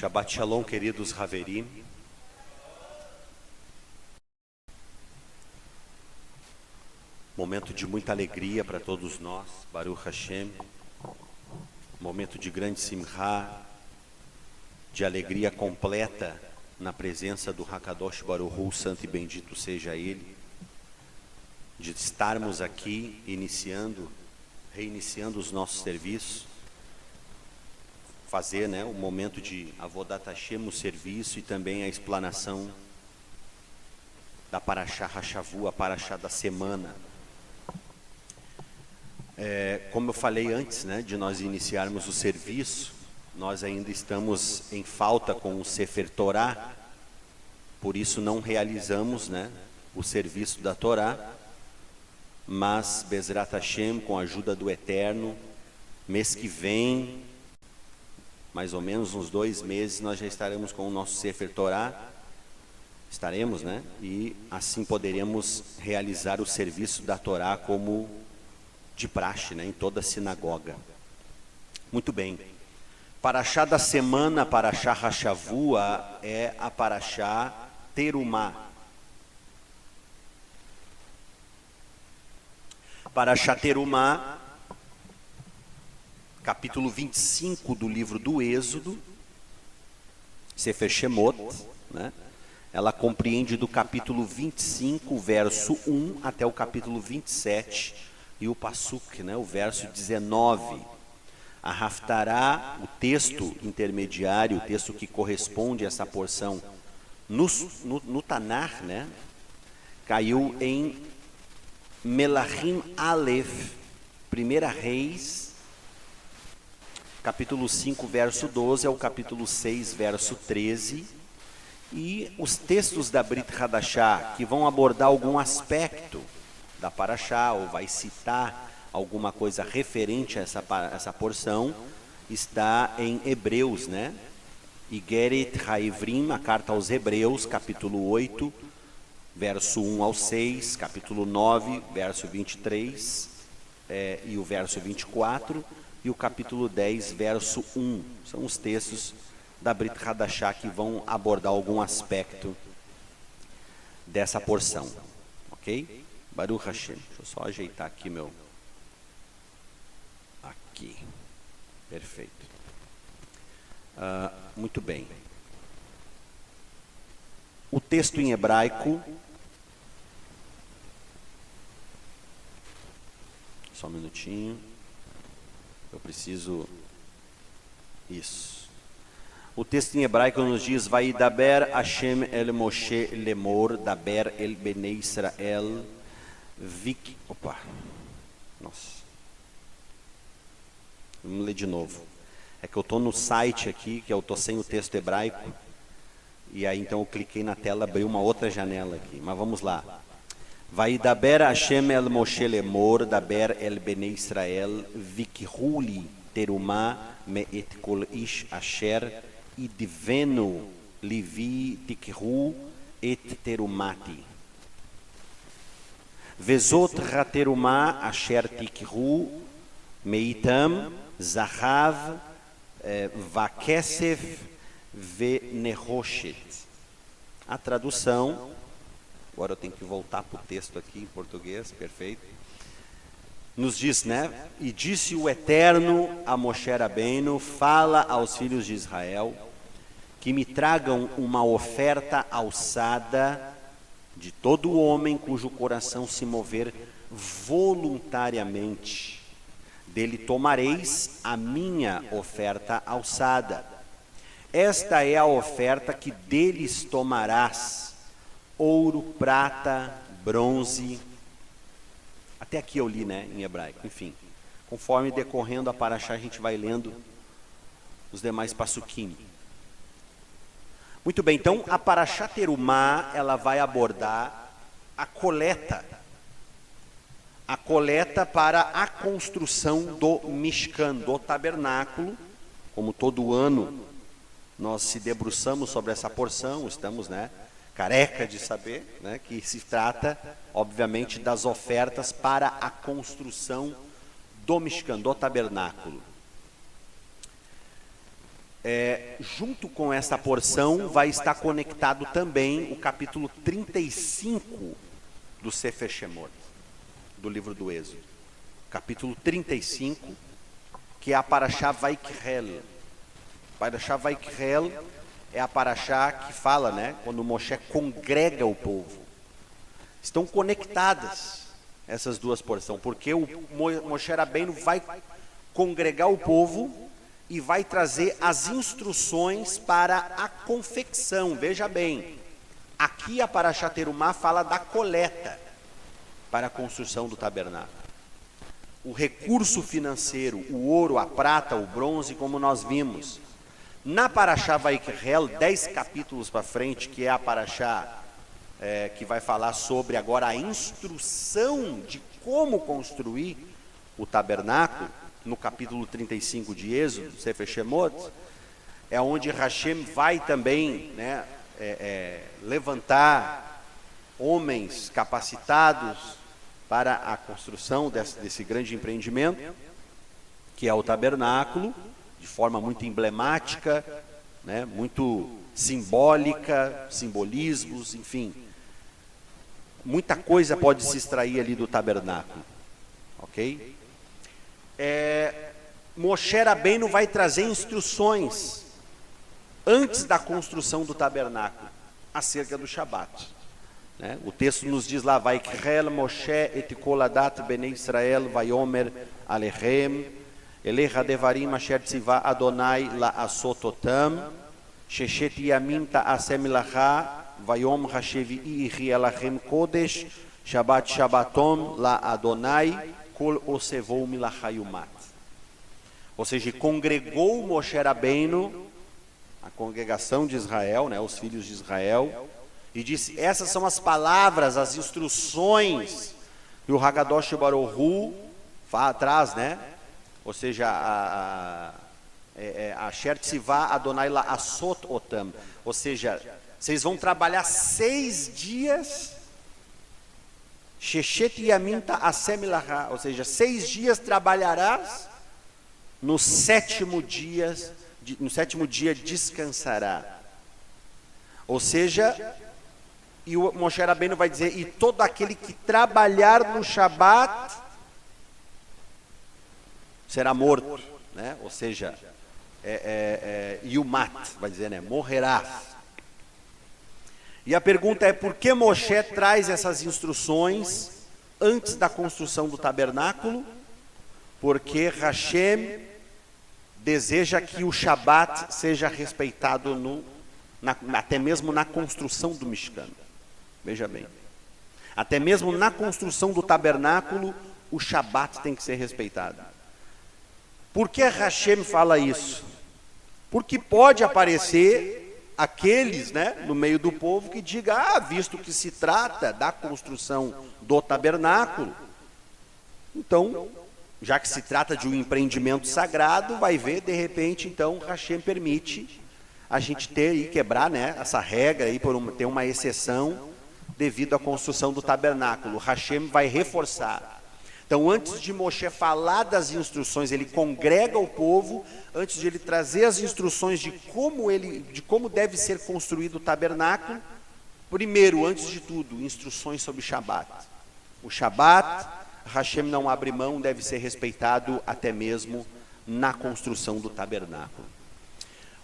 Shabbat Shalom, queridos Haverim. Momento de muita alegria para todos nós, Baruch Hashem. Momento de grande simcha, de alegria completa na presença do Hakadosh Baruch Hu, santo e bendito seja Ele. De estarmos aqui reiniciando os nossos serviços. Fazer o momento de Avodat Hashem, o serviço, e também a explanação da Parashá Hashavu, a Parashá da semana. Como eu falei antes, de nós iniciarmos o serviço, nós ainda estamos em falta com o Sefer Torá, por isso não realizamos o serviço da Torá, mas Bezrat Hashem, com a ajuda do Eterno, mês que vem, mais ou menos uns 2 meses, nós já estaremos com o nosso Sefer Torá, e assim poderemos realizar o serviço da Torá como de praxe, em toda a sinagoga. Muito bem. Parashá da semana, Parashá Hashavua, é a Parashá Terumá. Parashá Terumá, capítulo 25 do livro do Êxodo, Sefer Shemot, ela compreende do capítulo 25, verso 1, até o capítulo 27, e o Pasuk, o verso 19. A Haftará, o texto intermediário, o texto que corresponde a essa porção no Tanar, caiu em Melachim Aleph, 1 Reis, capítulo 5, verso 12, ao capítulo 6, verso 13, e os textos da Brit Hadashah, que vão abordar algum aspecto da Parashá, ou vai citar alguma coisa referente a essa porção, está em Hebreus, Igeret Haivrim, a carta aos Hebreus, capítulo 8, verso 1 ao 6, capítulo 9, verso 23, e o verso 24, e o capítulo 10, verso 1. São os textos da Brit Hadashah que vão abordar algum aspecto dessa porção. Ok? Baruch Hashem. Deixa eu só ajeitar aqui Aqui. Perfeito. Muito bem. O texto em hebraico. Só um minutinho. Eu preciso. Isso. O texto em hebraico nos diz: Vaidaber Hashem el Moshe lemor, daber el Bnei Israel, vik. Opa. Nossa. Vamos ler de novo. É que eu estou no site aqui, que eu estou sem o texto hebraico. E aí então eu cliquei na tela, abriu uma outra janela aqui. Mas vamos lá. Vaidaber Hashem el Moshe lemor, daber el Bnei Israel, vikhuli terumah me et kol ish asher idvenu livi tikhu et terumati. Vezot haterumah asher tikhu meitam zahav vakesef venehoshet. A tradução, agora eu tenho que voltar para o texto aqui em português, perfeito. Nos diz, E disse o Eterno a Moshe Rabbeinu: fala aos filhos de Israel que me tragam uma oferta alçada de todo homem cujo coração se mover voluntariamente. Dele tomareis a minha oferta alçada. Esta é a oferta que deles tomarás: ouro, prata, bronze. Até aqui eu li, em hebraico. Enfim, conforme decorrendo a Parashá, a gente vai lendo os demais pasukim. Muito bem, então a Parashá Terumá, ela vai abordar a coleta para a construção do Mishkan, do tabernáculo. Como todo ano nós se debruçamos sobre essa porção, estamos, careca de saber, que se trata, obviamente, das ofertas para a construção do Mishkan, do tabernáculo. Junto com essa porção vai estar conectado também o capítulo 35 do Sefer Shemot, do livro do Êxodo. Capítulo 35, que é a Parashá Vaikrel. Parashá Vaikrel é a Parashá que fala, né, quando Moshe congrega o povo. Estão conectadas essas duas porções, porque o Moshe Rabbeinu vai congregar o povo e vai trazer as instruções para a confecção. Veja bem, aqui a Parashá Terumá fala da coleta para a construção do tabernáculo. O recurso financeiro, o ouro, a prata, o bronze, como nós vimos. Na Parashá Vaikrel, 10 capítulos para frente, que é a Parashá que vai falar sobre agora a instrução de como construir o tabernáculo, no capítulo 35 de Êxodo, Sefer Shemot, é onde Hashem vai também, né, levantar homens capacitados para a construção desse grande empreendimento, que é o tabernáculo, de forma muito emblemática, né, muito simbólica, simbolismos, enfim. Muita coisa pode se extrair ali do tabernáculo, ok? Moshe Rabbeinu vai trazer instruções antes da construção do tabernáculo acerca do Shabat, né? O texto nos diz lá: Vaikrel Moshe et kol adat bnei Israel vayomer alechem elecha devarim asher tzivah Adonai la'asot otam sheshet yamim ta'aseh melacha vayom hashevi'i alachem kodesh Shabbat Shabbatom la'Adonai kol osevou milachayumat. Ou seja, congregou Moshe Rabbeinu, a congregação de Israel, né, os filhos de Israel, e disse: essas são as palavras, as instruções que o Hakadosh Baruch Hu traz, né? Ou seja, Asher tzivah Adonai la'asot otam. Ou seja, vocês vão trabalhar 6 dias, Sheshet Yamim ta'aseh melacha, ou seja, 6 dias trabalharás, no sétimo dia descansará. Ou seja, e o Moshe Rabbeinu vai dizer: e todo aquele que trabalhar no Shabat será morto, né? Ou seja, Yumat, vai dizer, né? Morrerá. E a pergunta é: por que Moshe traz essas instruções antes da construção do tabernáculo? Porque Hashem deseja que o Shabat seja respeitado até mesmo na construção do Mishkan. Veja bem, até mesmo na construção do tabernáculo, o Shabat tem que ser respeitado. Por que Hashem fala isso? Porque pode aparecer aqueles, né, no meio do povo que diga: visto que se trata da construção do tabernáculo, então, já que se trata de um empreendimento sagrado, vai ver, de repente, então, Hashem permite a gente quebrar, né, essa regra aí, ter uma exceção devido à construção do tabernáculo. Hashem vai reforçar. Então, antes de Moshe falar das instruções, ele congrega o povo, antes de ele trazer as instruções de como deve ser construído o tabernáculo. Primeiro, antes de tudo, instruções sobre Shabat. O Shabat, Hashem não abre mão, deve ser respeitado até mesmo na construção do tabernáculo.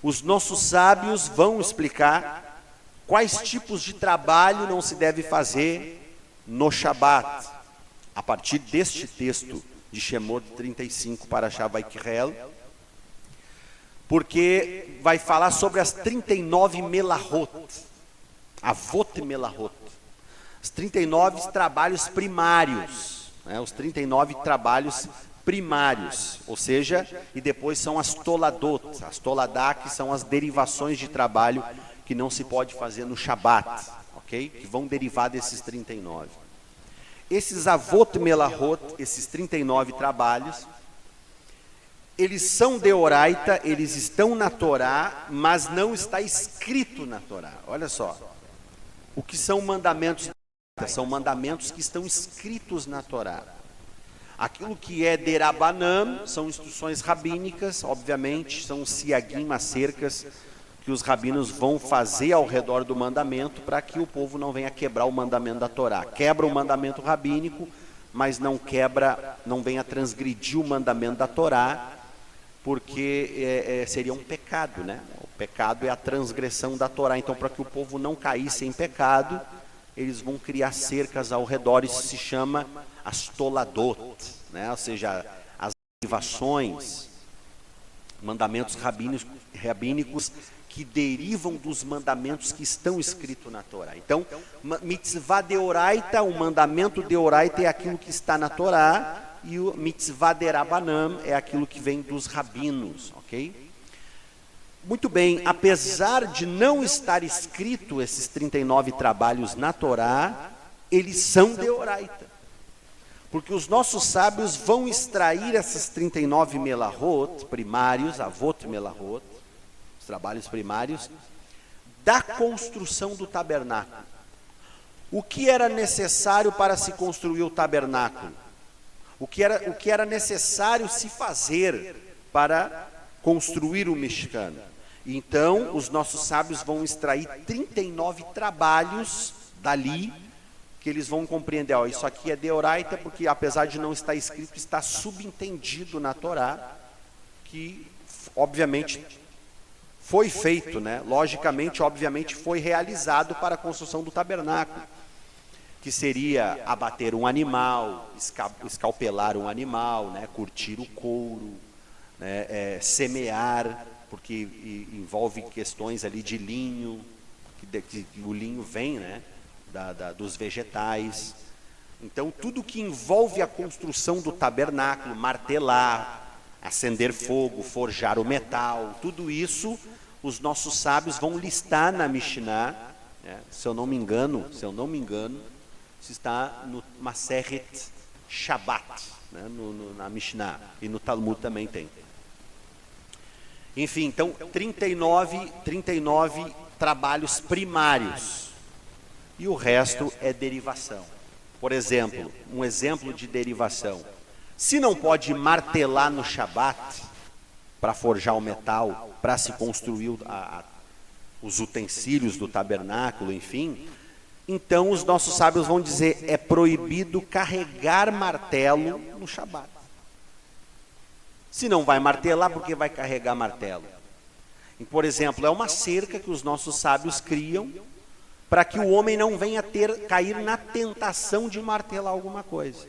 Os nossos sábios vão explicar quais tipos de trabalho não se deve fazer no Shabat, a partir deste texto de Shemot 35 para Vaikrel, porque vai falar sobre as 39 melahot, avot melahot, os 39 trabalhos primários, né, os 39 trabalhos primários, ou seja, e depois são as toladot, as toladá, que são as derivações de trabalho que não se pode fazer no Shabat, ok? Que vão derivar desses 39. Esses avot melahot, esses 39 trabalhos, eles são deoraita, eles estão na Torá, mas não está escrito na Torá. Olha só, o que são mandamentos? São mandamentos que estão escritos na Torá. Aquilo que é derabanam são instruções rabínicas, obviamente, são os siagim, as cercas que os rabinos vão fazer ao redor do mandamento para que o povo não venha quebrar o mandamento da Torá. Quebra o mandamento rabínico, mas não venha transgredir o mandamento da Torá, porque seria um pecado, né? O pecado é a transgressão da Torá. Então, para que o povo não caísse em pecado, eles vão criar cercas ao redor. Isso se chama as toladot, né? Ou seja, as derivações, mandamentos rabínicos que derivam dos mandamentos que estão escritos na Torá. Então, mitzvah deoraita, o mandamento deoraita é aquilo que está na Torá, e o mitzvah derabanam é aquilo que vem dos rabinos, ok? Muito bem, apesar de não estar escrito esses 39 trabalhos na Torá, eles são deoraita. Porque os nossos sábios vão extrair essas 39 melahot primários, avot melahot, os trabalhos primários, da construção do tabernáculo. O que era necessário para se construir o tabernáculo? O que era necessário se fazer para construir o Mishkan? Então, os nossos sábios vão extrair 39 trabalhos dali, que eles vão compreender, ó, isso aqui é deoraita, porque apesar de não estar escrito, está subentendido na Torá, que obviamente foi feito, né? Logicamente, obviamente, foi realizado para a construção do tabernáculo, que seria abater um animal, escalpelar um animal, né? Curtir o couro, né? Semear, porque envolve questões ali de linho, que o linho vem, né? Dos vegetais. Então, tudo que envolve a construção do tabernáculo, martelar, acender fogo, forjar o metal, tudo isso, os nossos sábios vão listar na Mishnah, né? Se eu não me engano, isso está no Maseret Shabbat, né? Na Mishnah, e no Talmud também tem. Enfim, então, 39 trabalhos primários, e o resto é derivação. Por exemplo, um exemplo de derivação. Se não pode martelar no Shabat para forjar o metal, para se construir os utensílios do tabernáculo, enfim, então os nossos sábios vão dizer, é proibido carregar martelo no Shabat. Se não vai martelar, por que vai carregar martelo? E, por exemplo, é uma cerca que os nossos sábios criam para que o homem não venha cair na tentação de martelar alguma coisa.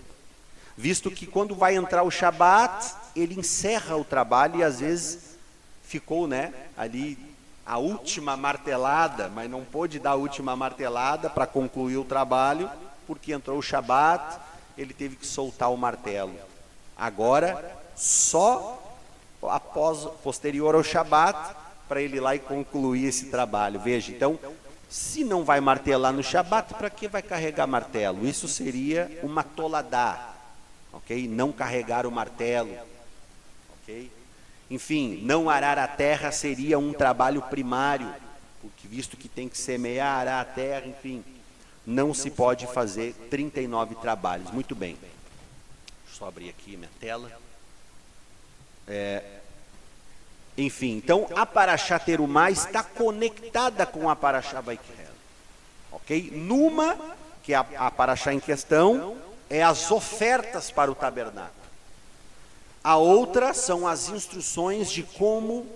Visto que quando vai entrar o Shabat, ele encerra o trabalho e às vezes ficou, né, ali a última martelada, mas não pôde dar a última martelada para concluir o trabalho, porque entrou o Shabat, ele teve que soltar o martelo. Agora, só posterior ao Shabat, para ele ir lá e concluir esse trabalho. Veja, então, se não vai martelar no Shabat, para que vai carregar martelo? Isso seria uma toladá, ok? Não carregar o martelo, ok? Enfim, não arar a terra seria um trabalho primário, porque visto que tem que semear, arar a terra, enfim, não se pode fazer 39 trabalhos. Muito bem. Deixa eu só abrir aqui minha tela. Enfim, então a Parashá Terumá está conectada com a Parashá Vaikrel, ok? Numa, que é a Parashá em questão, é as ofertas para o tabernáculo. A outra são as instruções de como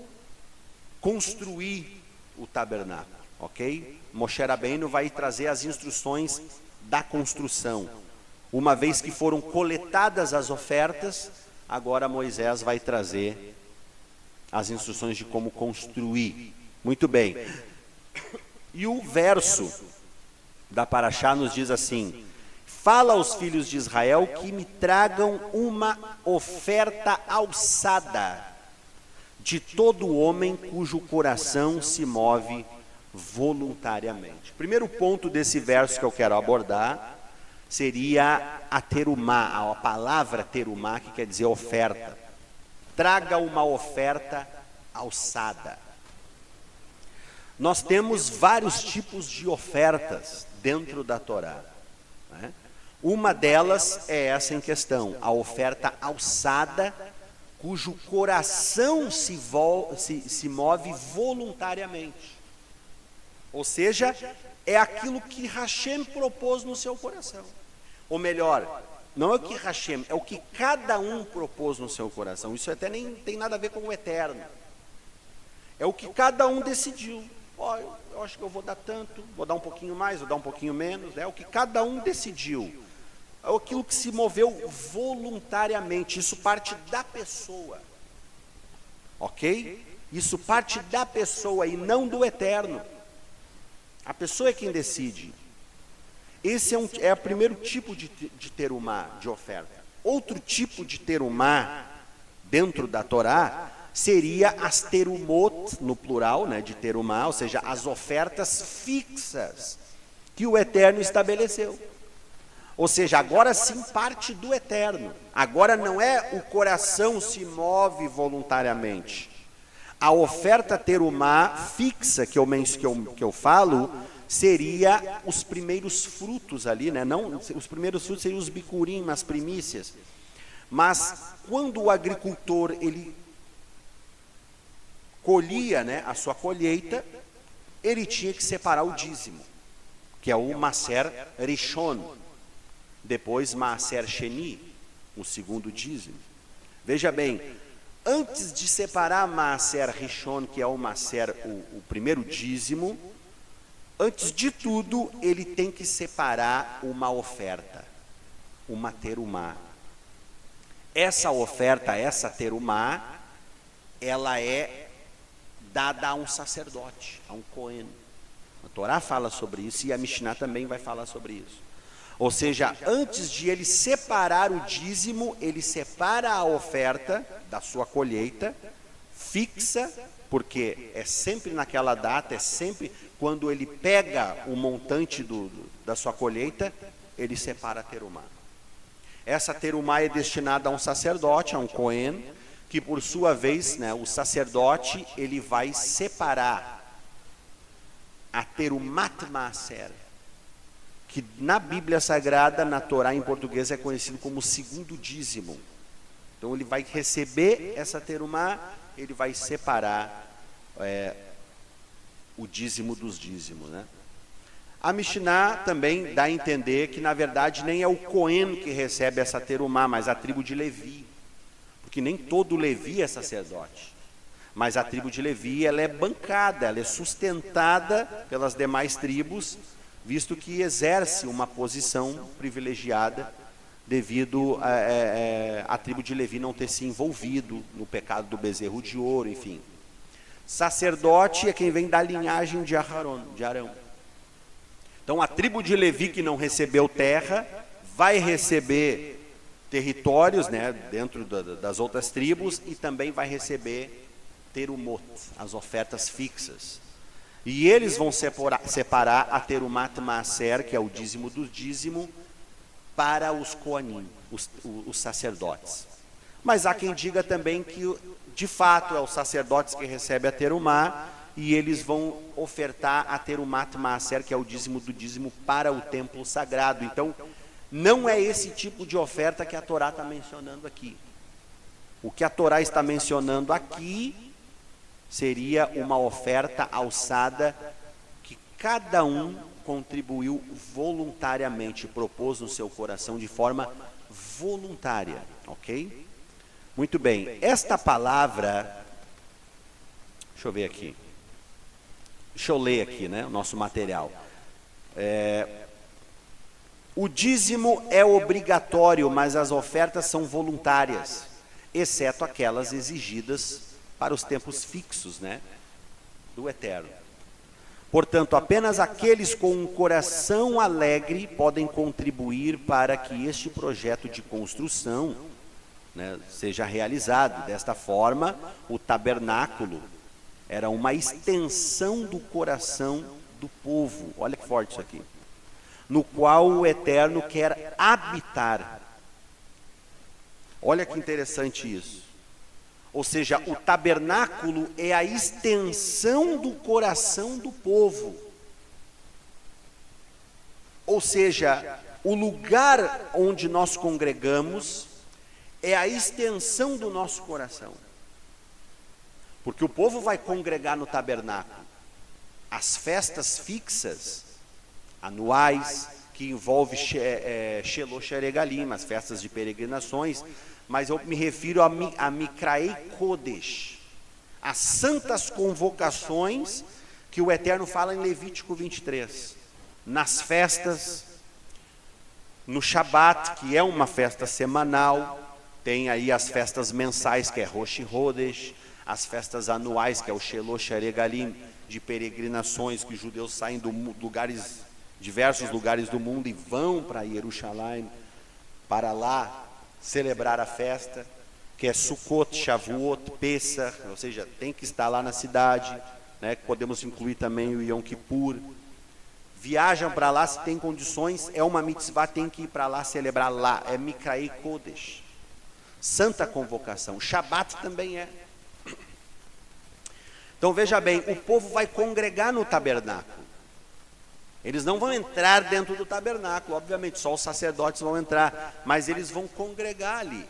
construir o tabernáculo, ok? Moshe Rabbeinu vai trazer as instruções da construção. Uma vez que foram coletadas as ofertas, agora Moisés vai trazer as instruções de como construir. Muito bem. E o verso da Parashá nos diz assim: fala aos filhos de Israel que me tragam uma oferta alçada de todo homem cujo coração se move voluntariamente. O primeiro ponto desse verso que eu quero abordar seria a terumá, a palavra terumá, que quer dizer oferta. Traga uma oferta alçada. Nós temos vários tipos de ofertas dentro da Torá, né? Uma delas é essa em questão, a oferta alçada, cujo coração se move voluntariamente. Ou seja, é aquilo que Hashem propôs no seu coração. Ou melhor, não é o que Hashem, é o que cada um propôs no seu coração. Isso até nem tem nada a ver com o eterno. É o que cada um decidiu. Eu acho que eu vou dar tanto, vou dar um pouquinho mais, vou dar um pouquinho menos. É o que cada um decidiu. É aquilo que se moveu voluntariamente. Isso parte da pessoa. Ok? Isso parte da pessoa e não do eterno. A pessoa é quem decide. Esse é o primeiro tipo de terumá, de oferta. Outro tipo de terumá dentro da Torá seria as terumot, no plural, né, de terumá, ou seja, as ofertas fixas que o Eterno estabeleceu. Ou seja, agora sim parte do Eterno. Agora não é o coração se move voluntariamente. A oferta terumá fixa que eu falo seria os primeiros frutos ali, né? Não, os primeiros frutos seriam os bicurim, as primícias. Mas quando o agricultor ele colhia, né, a sua colheita, ele tinha que separar o dízimo, que é o Maser Rishon, depois Maser Sheni, o segundo dízimo. Veja bem, antes de separar Maser Rishon, que é o Maser, o primeiro dízimo, antes de tudo, ele tem que separar uma oferta, uma terumá. Essa oferta, essa terumá, ela é dada a um sacerdote, a um Cohen. A Torá fala sobre isso e a Mishnah também vai falar sobre isso. Ou seja, antes de ele separar o dízimo, ele separa a oferta da sua colheita, fixa, porque é sempre naquela data, é sempre quando ele pega o montante da sua colheita, ele separa a terumá. Essa terumá é destinada a um sacerdote, a um Cohen, que por sua vez, né, o sacerdote, ele vai separar a terumat maaser, que na Bíblia Sagrada, na Torá em português, é conhecido como segundo dízimo. Então ele vai receber essa terumá, ele vai separar o dízimo dos dízimos, né? A Mishnah também dá a entender que na verdade nem é o Cohen que recebe essa terumá, mas a tribo de Levi. Porque nem todo Levi é sacerdote, mas a tribo de Levi ela é bancada, ela é sustentada pelas demais tribos, visto que exerce uma posição privilegiada devido a tribo de Levi não ter se envolvido no pecado do bezerro de ouro, enfim. Sacerdote é quem vem da linhagem de Arão. Então a tribo de Levi que não recebeu terra vai receber territórios, né, dentro das outras tribos, e também vai receber terumot, as ofertas fixas. E eles vão separar a terumat maaser, que é o dízimo do dízimo, para os koanim, os sacerdotes. Mas há quem diga também que, de fato, é os sacerdotes que recebem a terumá, e eles vão ofertar a terumat maaser, que é o dízimo do dízimo, para o templo sagrado. Então, não é esse tipo de oferta que a Torá está mencionando aqui. O que a Torá está mencionando aqui seria uma oferta alçada que cada um contribuiu voluntariamente, propôs no seu coração de forma voluntária, ok? Muito bem, esta palavra, deixa eu ver aqui, deixa eu ler aqui, né, o nosso material. O dízimo é obrigatório, mas as ofertas são voluntárias, exceto aquelas exigidas para os tempos fixos, né, do Eterno. Portanto, apenas aqueles com um coração alegre podem contribuir para que este projeto de construção, né, seja realizado. Desta forma, o tabernáculo era uma extensão do coração do povo. Olha que forte isso aqui. No qual o Eterno quer habitar. Olha que interessante isso. Ou seja, o tabernáculo é a extensão do coração do povo. Ou seja, O lugar onde nós congregamos é a extensão do nosso coração. Porque o povo vai congregar no tabernáculo. As festas fixas, anuais, que envolve Shelo Sheregalim, as festas de peregrinações, mas eu me refiro a Mikraei Kodesh, as santas convocações que o Eterno fala em Levítico 23, nas festas, no Shabat, que é uma festa semanal, tem aí as festas mensais, que é Rosh Hodesh, as festas anuais, que é o Shelo Sheregalim, de peregrinações, que os judeus saem de diversos lugares do mundo e vão para Jerusalém, para lá celebrar a festa, que é Sukkot, Shavuot, Pesach, ou seja, tem que estar lá na cidade, né? Podemos incluir também o Yom Kippur. Viajam para lá se tem condições, é uma mitzvah, tem que ir para lá celebrar lá, é Mikraei Kodesh, santa convocação. Shabat também é. Então veja bem, o povo vai congregar no tabernáculo. Eles não vão entrar dentro do tabernáculo, obviamente, só os sacerdotes vão entrar, mas eles vão congregar ali,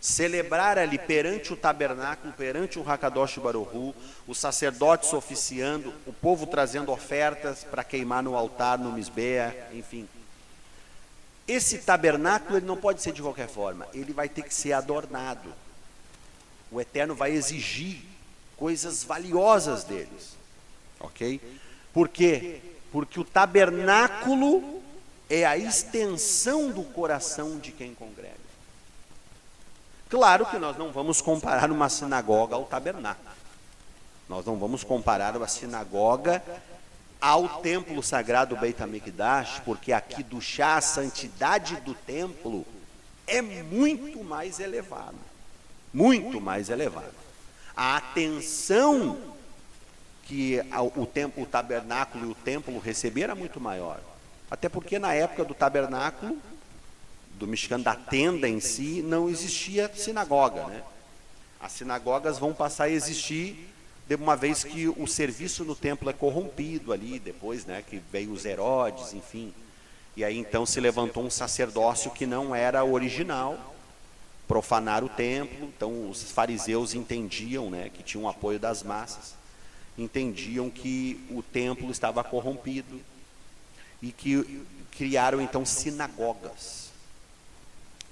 celebrar ali perante o tabernáculo, perante o Hakadosh Baruch Hu, os sacerdotes oficiando, o povo trazendo ofertas para queimar no altar, no Misbeah, enfim. Esse tabernáculo ele não pode ser de qualquer forma, ele vai ter que ser adornado. O Eterno vai exigir coisas valiosas deles, ok? Por quê? Porque o tabernáculo é a extensão do coração de quem congrega. Claro que nós não vamos comparar uma sinagoga ao tabernáculo. Nós não vamos comparar uma sinagoga ao templo sagrado Beit HaMikdash, porque aqui do chá, a santidade do templo é muito mais elevada. Muito mais elevada. A atenção que o tabernáculo e o templo receberam era muito maior. Até porque na época do tabernáculo, do Mishkan, da tenda em si, não existia sinagoga, né? As sinagogas vão passar a existir de uma vez que o serviço no templo é corrompido ali, depois, né, que veio os Herodes, enfim. E aí então se levantou um sacerdócio que não era original, profanar o templo. Então os fariseus entendiam, né, que tinham o apoio das massas, entendiam que o templo estava corrompido e que criaram então sinagogas,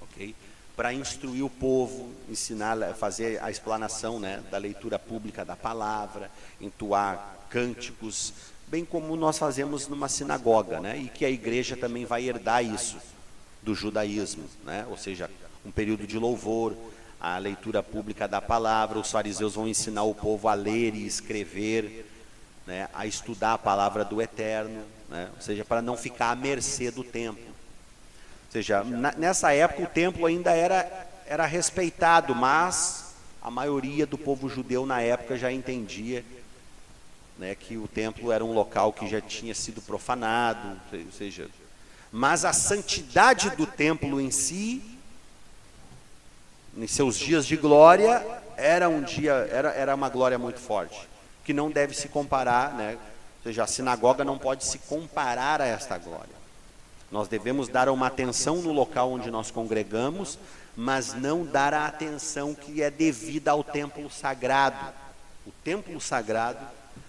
ok? Para instruir o povo, ensinar, fazer a explanação, né, da leitura pública da palavra, entoar cânticos, bem como nós fazemos numa sinagoga, né, e que a igreja também vai herdar isso do judaísmo, né, ou seja, um período de louvor, a leitura pública da palavra. Os fariseus vão ensinar o povo a ler e escrever, né, a estudar a palavra do Eterno, né, ou seja, para não ficar à mercê do templo. Ou seja, nessa época o templo ainda era respeitado, mas a maioria do povo judeu na época já entendia, né, que o templo era um local que já tinha sido profanado, ou seja, mas a santidade do templo em si, em seus dias de glória, era uma glória muito forte, que não deve se comparar, né? Ou seja, a sinagoga não pode se comparar a esta glória. Nós devemos dar uma atenção no local onde nós congregamos, mas não dar a atenção que é devida ao templo sagrado. O templo sagrado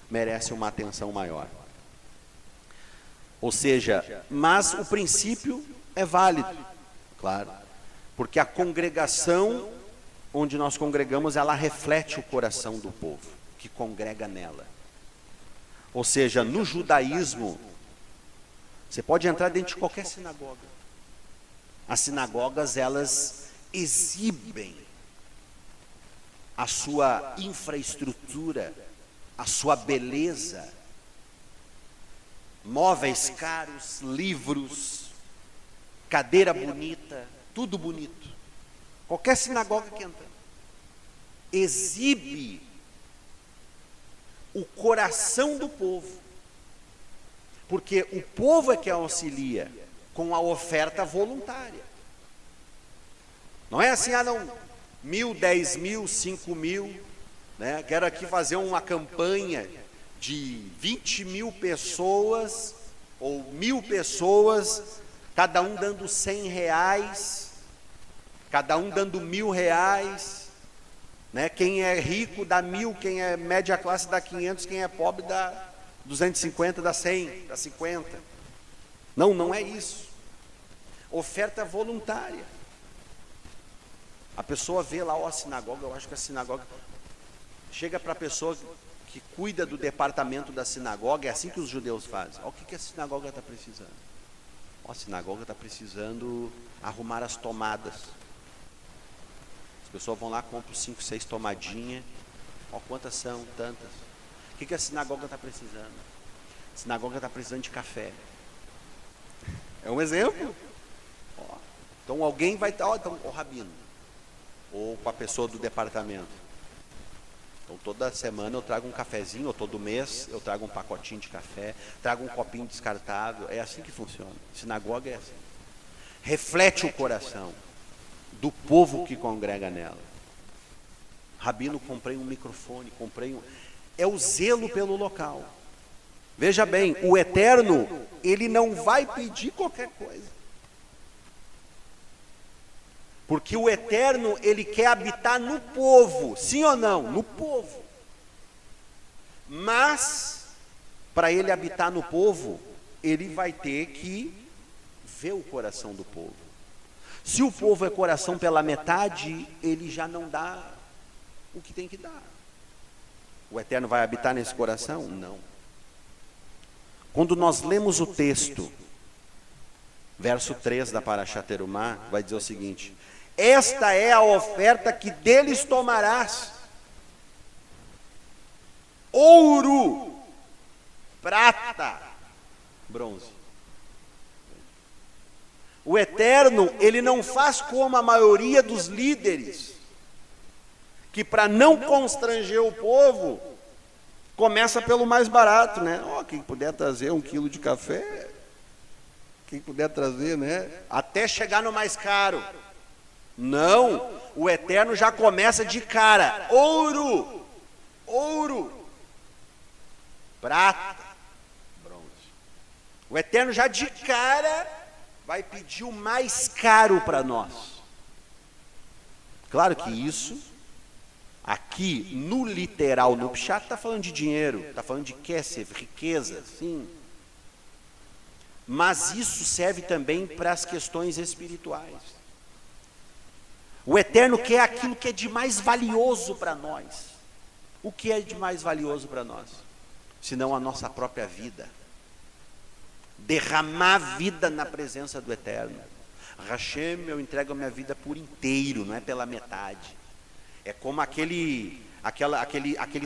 merece uma atenção maior. Ou seja, mas o princípio é válido, claro, porque a congregação onde nós congregamos, ela reflete o coração do povo que congrega nela. Ou seja, no judaísmo, você pode entrar dentro de qualquer sinagoga. As sinagogas, elas exibem a sua infraestrutura, a sua beleza, móveis caros, livros, cadeira bonita, tudo bonito. Qualquer sinagoga que entra exibe o coração do povo, porque o povo é que auxilia com a oferta voluntária. Não é assim, não, 1.000, 10.000, 5.000, né? Quero aqui fazer uma campanha de 20.000 pessoas ou 1.000 pessoas cada um dando R$100, cada um dando R$1.000, né? Quem é rico dá 1.000, quem é média classe dá 500, quem é pobre dá 250, dá 100, dá 50. Não, não é isso. Oferta voluntária. A pessoa vê lá, ó, a sinagoga, eu acho que a sinagoga... Chega para a pessoa que cuida do departamento da sinagoga, é assim que os judeus fazem. Ó, o que a sinagoga está precisando? Ó, a sinagoga está precisando arrumar as tomadas. As pessoas vão lá, compram 5, 6 tomadinhas. Ó, quantas são? Tantas. O que a sinagoga está precisando? A sinagoga está precisando de café. É um exemplo. Ó, então alguém vai estar, então, o rabino, ou com a pessoa do departamento. Então toda semana eu trago um cafezinho, ou todo mês eu trago um pacotinho de café, trago um copinho descartável. É assim que funciona. Sinagoga é assim. Reflete o coração do povo que congrega nela. Rabino, comprei um microfone, é o zelo pelo local. Veja bem, o Eterno, ele não vai pedir qualquer coisa. Porque o Eterno, ele quer habitar no povo, sim ou não? No povo. Mas, para ele habitar no povo, ele vai ter que ver o coração do povo. Se o povo é coração pela metade, ele já não dá o que tem que dar. O Eterno vai habitar nesse coração? Não. Quando nós lemos o texto, verso 3 da Parashá Terumá, vai dizer o seguinte: esta é a oferta que deles tomarás: ouro, prata, bronze. O Eterno, ele não faz como a maioria dos líderes, que para não constranger o povo, começa pelo mais barato, né? Ó, quem puder trazer 1 quilo de café, quem puder trazer, né? Até chegar no mais caro. Não, o Eterno já começa de cara: ouro, prata, bronze. O Eterno já de cara vai pedir o mais caro para nós. Claro que isso, aqui no literal, no Pshat, está falando de dinheiro, está falando de kesef, riqueza, sim. Mas isso serve também para as questões espirituais. O Eterno quer aquilo que é de mais valioso para nós. O que é de mais valioso para nós? Senão a nossa própria vida. Derramar vida na presença do Eterno. Hashem, eu entrego a minha vida por inteiro, não é pela metade. É como aquele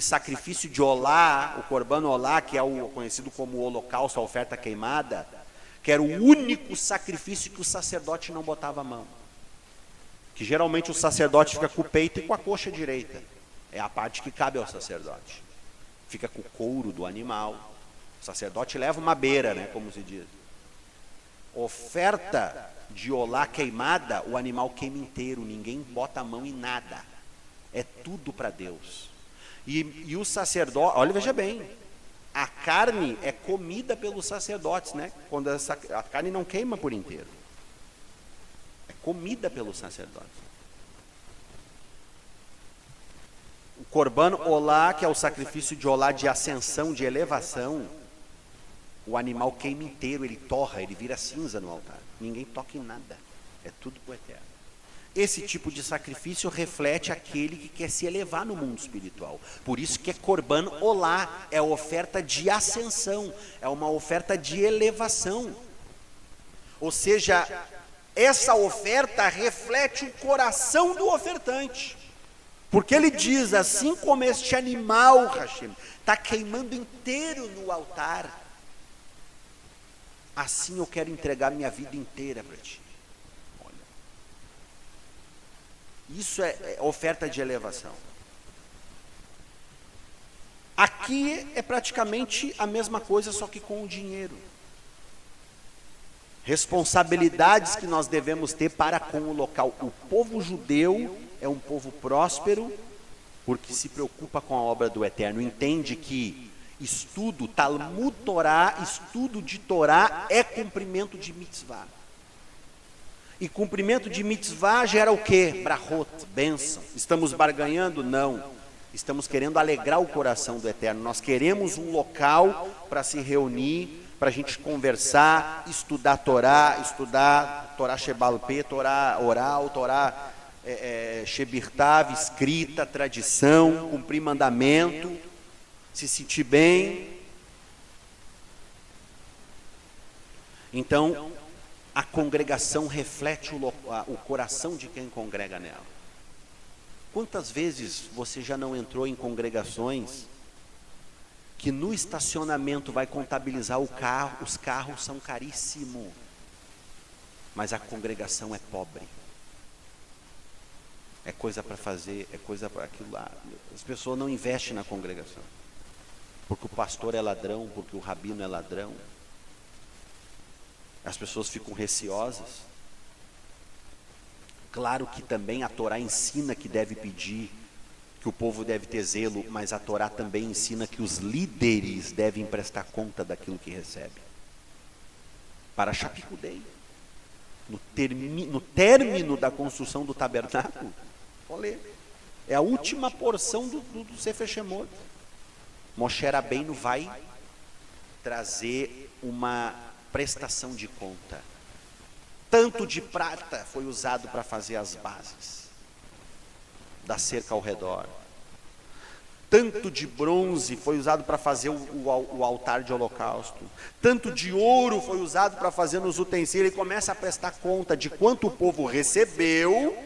sacrifício de Olá, o Corban Olá, que é o conhecido como o holocausto, a oferta queimada, que era o único sacrifício que o sacerdote não botava a mão. Que geralmente o sacerdote fica com o peito e com a coxa direita. É a parte que cabe ao sacerdote. Fica com o couro do animal. O sacerdote leva uma beira, né, como se diz. Oferta de olá queimada, o animal queima inteiro, ninguém bota a mão em nada. É tudo para Deus. E o sacerdote, olha, veja bem, a carne é comida pelos sacerdotes, né? Quando a carne não queima por inteiro. É comida pelos sacerdotes. O Corban Olá, que é o sacrifício de Olá de ascensão, de elevação, o animal queima inteiro, ele torra, ele vira cinza no altar. Ninguém toca em nada. É tudo para o Eterno. Esse tipo de sacrifício reflete aquele que quer se elevar no mundo espiritual. Por isso que é Corban Olá, é a oferta de ascensão, é uma oferta de elevação. Ou seja, essa oferta reflete o coração do ofertante. Porque ele diz, assim como este animal, Hashem, está queimando inteiro no altar, assim eu quero entregar minha vida inteira para ti. Olha, isso é oferta de elevação. Aqui é praticamente a mesma coisa, só que com o dinheiro. Responsabilidades que nós devemos ter para com o local. O povo judeu é um povo próspero, porque se preocupa com a obra do Eterno. Entende que estudo, Talmud Torá, estudo de Torá é cumprimento de mitzvah. E cumprimento de mitzvah gera o quê? Brahot, bênção. Estamos barganhando? Não. Estamos querendo alegrar o coração do Eterno. Nós queremos um local para se reunir, para a gente conversar, estudar Torá Shebal Peh, Torá oral, Torá Shebirtav, escrita, tradição, cumprir mandamento, se sentir bem. Então, a congregação reflete o coração de quem congrega nela. Quantas vezes você já não entrou em congregações que no estacionamento vai contabilizar o carro, os carros são caríssimos, mas a congregação é pobre? É coisa para fazer, é coisa para aquilo lá. As pessoas não investem na congregação, porque o pastor é ladrão, porque o rabino é ladrão. As pessoas ficam receosas. Claro que também a Torá ensina que deve pedir, que o povo deve ter zelo, mas a Torá também ensina que os líderes devem prestar conta daquilo que recebe. Para Shapikudei, no término da construção do tabernáculo, é a última porção do Sefer Shemot. Moshe Rabbeinu vai trazer uma prestação de conta. Tanto de prata foi usado para fazer as bases da cerca ao redor. Tanto de bronze foi usado para fazer o altar de holocausto. Tanto de ouro foi usado para fazer nos utensílios. Ele começa a prestar conta de quanto o povo recebeu,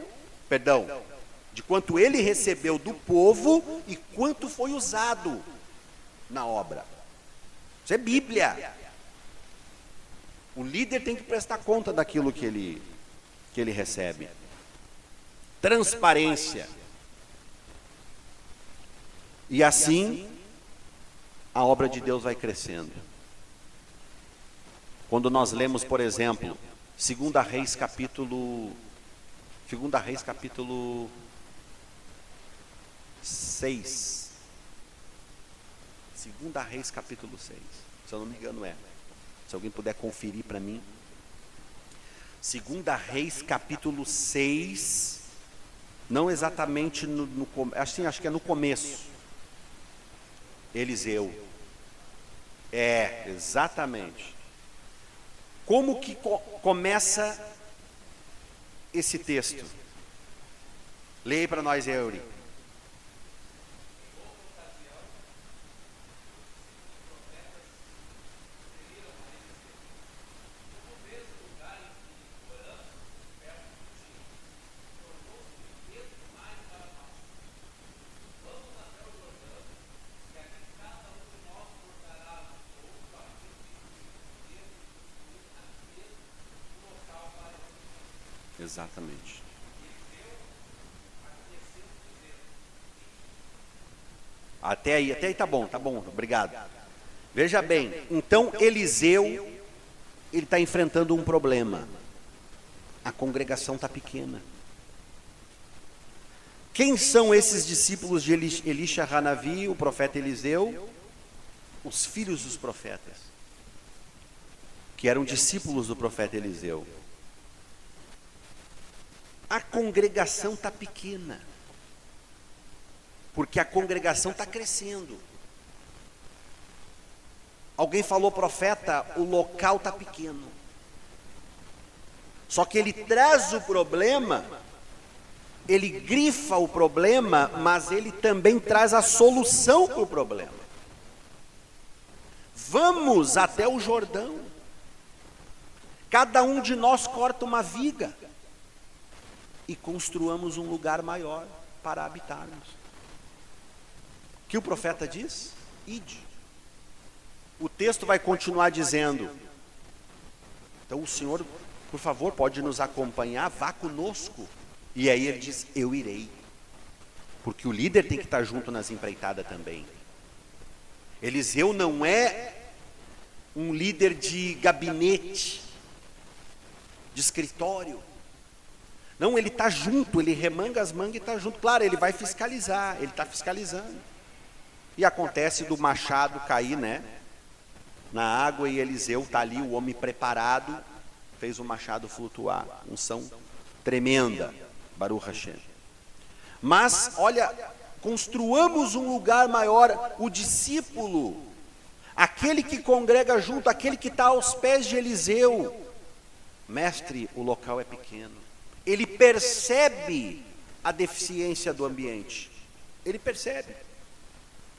de quanto ele recebeu do povo e quanto foi usado na obra. Isso é Bíblia. O líder tem que prestar conta daquilo que ele recebe. Transparência. E assim, a obra de Deus vai crescendo. Quando nós lemos, por exemplo, 2 Reis capítulo 6. 2 Reis capítulo 6. Se eu não me engano Se alguém puder conferir para mim. 2 Reis capítulo 6. Não exatamente acho que é no começo. Eliseu. Exatamente. Como que começa esse texto? Leia para nós, Euri. Exatamente. Até aí tá bom, obrigado. Veja bem, então Eliseu, ele está enfrentando um problema. A congregação está pequena. Quem são esses discípulos de Elisha Hanavi, o profeta Eliseu? Os filhos dos profetas, que eram discípulos do profeta Eliseu. A congregação está pequena, porque a congregação está crescendo. Alguém falou, profeta, o local está pequeno. Só que ele traz o problema, ele grifa o problema, mas ele também traz a solução para o problema. Vamos até o Jordão. Cada um de nós corta uma viga e construamos um lugar maior para habitarmos. O que o profeta diz? Ide. O texto vai continuar dizendo, então o Senhor, por favor, pode nos acompanhar, vá conosco. E aí ele diz, eu irei. Porque o líder tem que estar junto nas empreitadas também. Eliseu não é um líder de gabinete, de escritório. Não, ele está junto, ele remanga as mangas e está junto. Claro, ele vai fiscalizar, ele está fiscalizando. E acontece do machado cair, na água, e Eliseu está ali, o homem preparado, fez o machado flutuar, unção tremenda, Baruch Hashem. Mas, olha, construamos um lugar maior, o discípulo, aquele que congrega junto, aquele que está aos pés de Eliseu. Mestre, o local é pequeno. Ele percebe a deficiência do ambiente. Ele percebe.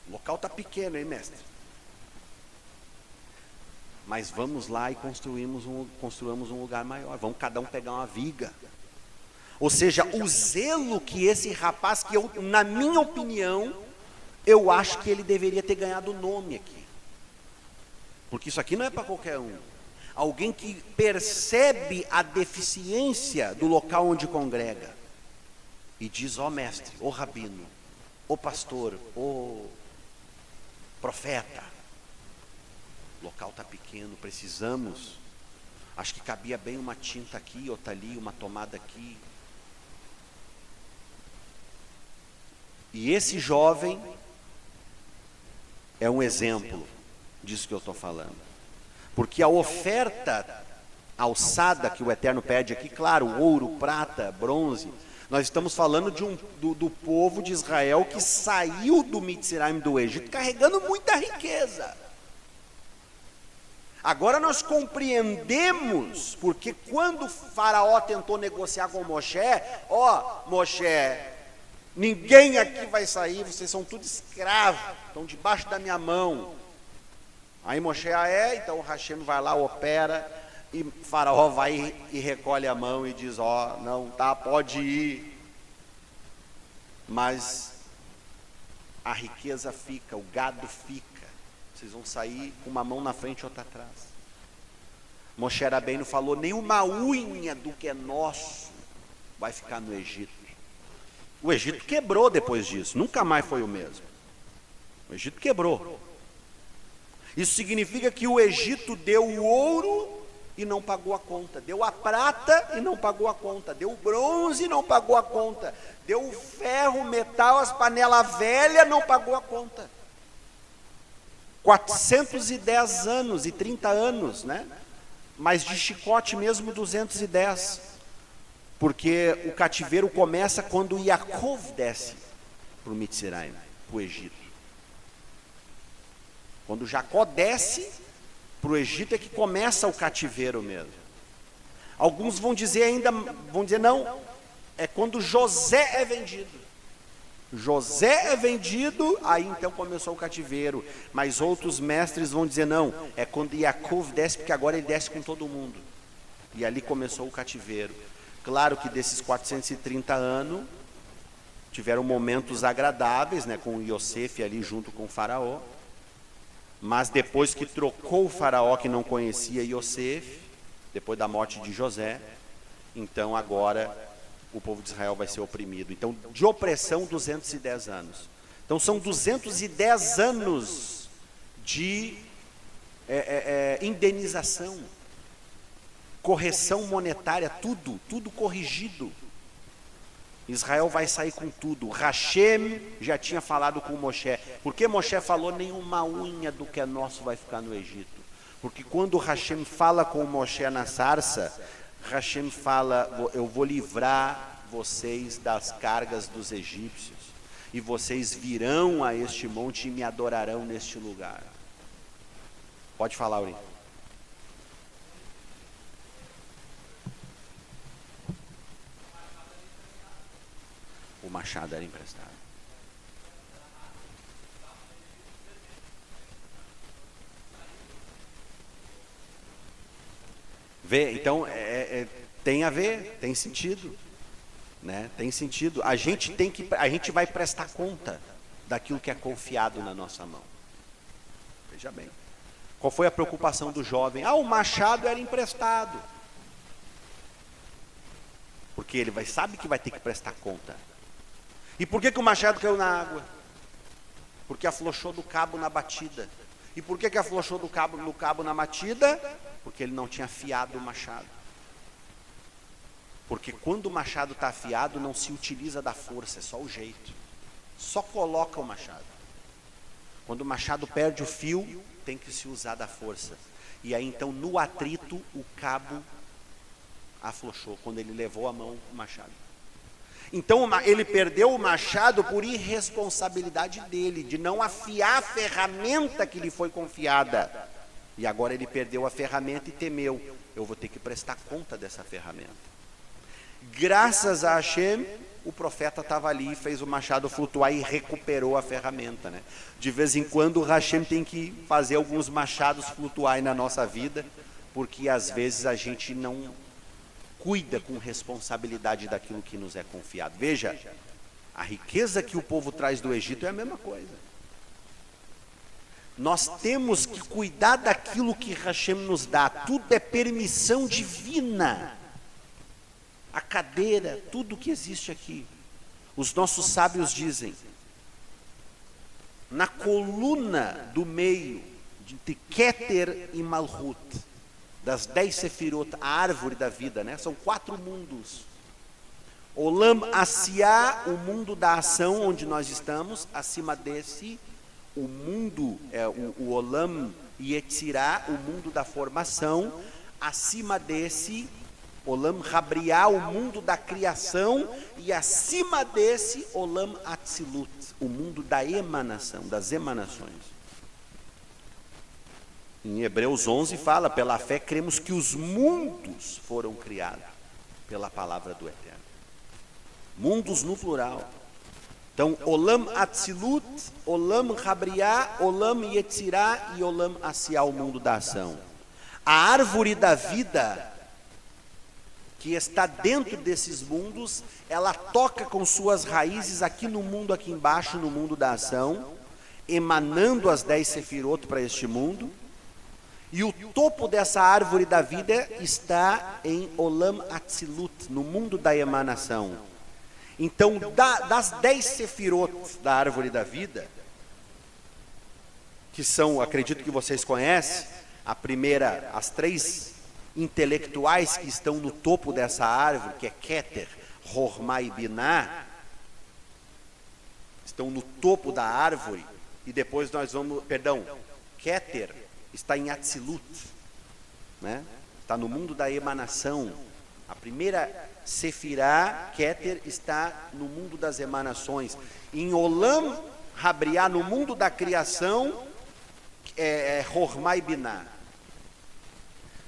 O local está pequeno, hein, mestre? Mas vamos lá e construamos um lugar maior. Vamos cada um pegar uma viga. Ou seja, o zelo que esse rapaz, que eu, na minha opinião, eu acho que ele deveria ter ganhado o nome aqui. Porque isso aqui não é para qualquer um. Alguém que percebe a deficiência do local onde congrega. E diz, ó mestre, ó rabino, ó pastor, ó profeta. O local está pequeno, precisamos. Acho que cabia bem uma tinta aqui, outra ali, uma tomada aqui. E esse jovem é um exemplo disso que eu estou falando. Porque a oferta alçada que o Eterno pede aqui, claro, ouro, prata, bronze, nós estamos falando do povo de Israel que saiu do Mitzrayim, do Egito, carregando muita riqueza. Agora nós compreendemos, porque quando o faraó tentou negociar com Moshe, Moshe, ninguém aqui vai sair, vocês são tudo escravos, estão debaixo da minha mão. Aí Moshe, então o Hashem vai lá, opera, e o faraó vai e recolhe a mão e diz, não, tá, pode ir. Mas a riqueza fica, o gado fica. Vocês vão sair com uma mão na frente e outra atrás. Moshe Rabbeinu falou, nenhuma unha do que é nosso vai ficar no Egito. O Egito quebrou depois disso, nunca mais foi o mesmo. O Egito quebrou. Isso significa que o Egito deu o ouro e não pagou a conta, deu a prata e não pagou a conta, deu o bronze e não pagou a conta, deu o ferro, o metal, as panelas velhas, não pagou a conta. 410 anos e 30 anos, né? Mas de chicote mesmo 210. Porque o cativeiro começa quando Yaakov desce para o Mitzrayim, para o Egito. Quando Jacó desce para o Egito é que começa o cativeiro mesmo. Alguns vão dizer não, é quando José é vendido. José é vendido, aí então começou o cativeiro. Mas outros mestres vão dizer não, é quando Yaakov desce, porque agora ele desce com todo mundo. E ali começou o cativeiro. Claro que desses 430 anos, tiveram momentos agradáveis, né, com Yosef ali junto com o faraó. Mas depois que trocou o faraó que não conhecia Yosef, depois da morte de José, então agora o povo de Israel vai ser oprimido. Então, de opressão, 210 anos. Então, são 210 anos de indenização, correção monetária, tudo corrigido. Israel vai sair com tudo. Hashem já tinha falado com Moshe. Por que Moshe falou nenhuma unha do que é nosso vai ficar no Egito? Porque quando Hashem fala com Moshe na sarça, Hashem fala, eu vou livrar vocês das cargas dos egípcios, e vocês virão a este monte e me adorarão neste lugar. Pode falar, Uri. O machado era emprestado. Vê, então, tem a ver, tem sentido, né? Tem sentido. A gente vai prestar conta daquilo que é confiado na nossa mão. Veja bem. Qual foi a preocupação do jovem? O machado era emprestado. Porque ele sabe que vai ter que prestar conta. E por que o machado caiu na água? Porque afrouxou do cabo na batida. E por que afrouxou do cabo na batida? Porque ele não tinha afiado o machado. Porque quando o machado está afiado, não se utiliza da força, é só o jeito. Só coloca o machado. Quando o machado perde o fio, tem que se usar da força. E aí então, no atrito, o cabo afrouxou quando ele levou a mão o machado. Então ele perdeu o machado por irresponsabilidade dele, de não afiar a ferramenta que lhe foi confiada. E agora ele perdeu a ferramenta e temeu: eu vou ter que prestar conta dessa ferramenta. Graças a Hashem, o profeta estava ali, fez o machado flutuar e recuperou a ferramenta, né? De vez em quando o Hashem tem que fazer alguns machados flutuarem na nossa vida, porque às vezes a gente não cuida com responsabilidade daquilo que nos é confiado. Veja, a riqueza que o povo traz do Egito é a mesma coisa. Nós temos que cuidar daquilo que Hashem nos dá. Tudo é permissão divina. A cadeira, tudo que existe aqui. Os nossos sábios dizem, na coluna do meio de Keter e Malhut, das 10 sefirot, a árvore da vida, né? São 4 mundos. Olam Asiá, o mundo da ação, onde nós estamos. Acima desse, o mundo, o Olam Yetzirá, o mundo da formação. Acima desse, Olam Rabriá, o mundo da criação. E acima desse, Olam Atzilut, o mundo da emanação, das emanações. Em Hebreus 11 fala, pela fé cremos que os mundos foram criados pela palavra do Eterno. Mundos no plural. Então, Olam Atzilut, Olam Rabriá, Olam Yetzirá e Olam Asiá, o mundo da ação. A árvore da vida, que está dentro desses mundos, ela toca com suas raízes aqui no mundo, aqui embaixo, no mundo da ação, emanando as 10 sefirot para este mundo. E o topo dessa árvore da vida está em Olam Atzilut, no mundo da emanação. Então, das 10 sefirot da árvore da vida, que são, acredito que vocês conhecem, a primeira, as 3 intelectuais que estão no topo dessa árvore, que é Keter, Hormá e Biná, estão no topo da árvore, e depois nós vamos, Keter está em Atzilut, né? Está no mundo da emanação. A primeira Sefirá, Keter, está no mundo das emanações. Em Olam Rabriá, no mundo da criação, Hormá e Biná.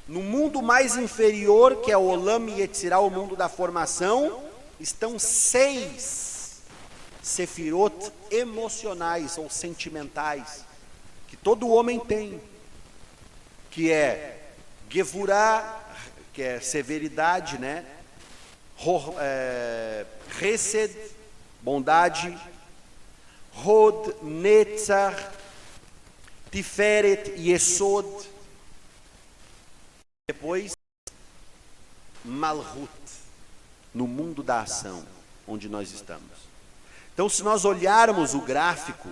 No mundo mais inferior, que é Olam Yetzirá, o mundo da formação, estão 6 Sefirot emocionais ou sentimentais, que todo homem tem, que é Gevurá, que é severidade, né? Chesed, bondade, Hod, Netzach, Tiferet, Yesod. Depois, Malhut, no mundo da ação, onde nós estamos. Então, se nós olharmos o gráfico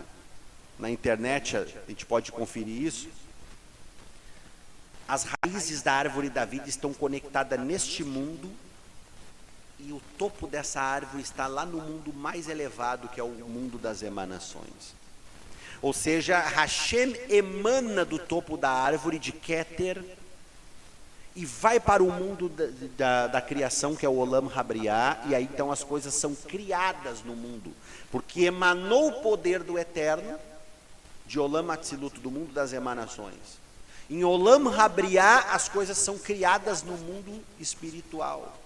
na internet, a gente pode conferir isso. As raízes da árvore da vida estão conectadas neste mundo, e o topo dessa árvore está lá no mundo mais elevado, que é o mundo das emanações. Ou seja, Hashem emana do topo da árvore de Keter e vai para o mundo da criação, que é o Olam Rabriá, e aí então as coisas são criadas no mundo, porque emanou o poder do Eterno, de Olam Atzilut, do mundo das emanações. Em Olam Rabriá, as coisas são criadas no mundo espiritual.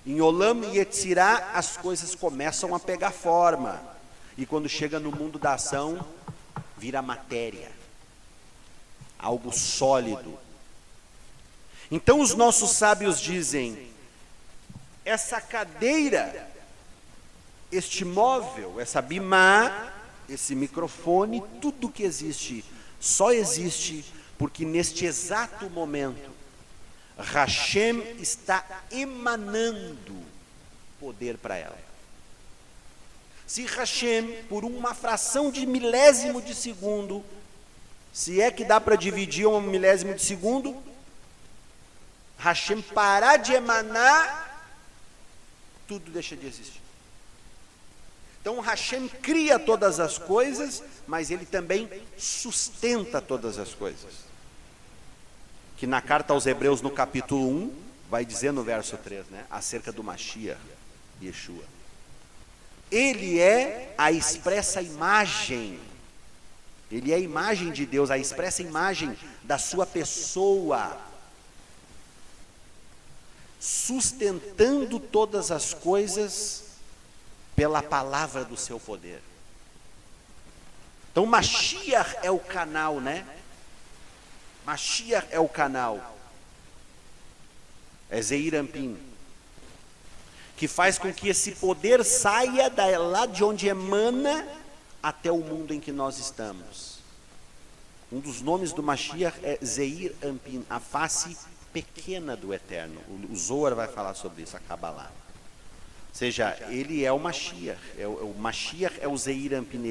Em Olam Yetzirá, as coisas começam a pegar forma. E quando chega no mundo da ação, vira matéria. Algo sólido. Então os nossos sábios dizem, essa cadeira, este móvel, essa bimá, esse microfone, tudo que existe, só existe porque neste exato momento, Hashem está emanando poder para ela. Se Hashem, por uma fração de milésimo de segundo, se é que dá para dividir um milésimo de segundo, Hashem parar de emanar, tudo deixa de existir. Então Hashem cria todas as coisas, mas ele também sustenta todas as coisas. Que na carta aos Hebreus, no capítulo 1, vai dizer no verso 3, né, acerca do Mashiach, Yeshua. Ele é a expressa imagem, ele é a imagem de Deus, a expressa imagem da sua pessoa, sustentando todas as coisas pela palavra do seu poder. Então Mashiach é o canal, né? Mashiach é o canal. É Zeir Anpin, que faz com que esse poder saia lá de onde emana até o mundo em que nós estamos. Um dos nomes do Mashiach é Zeir Anpin, a face pequena do Eterno. O Zohar vai falar sobre isso, a Kabbalah. Ou seja, ele é o Mashiach, o Mashiach é o Zeir Anpin,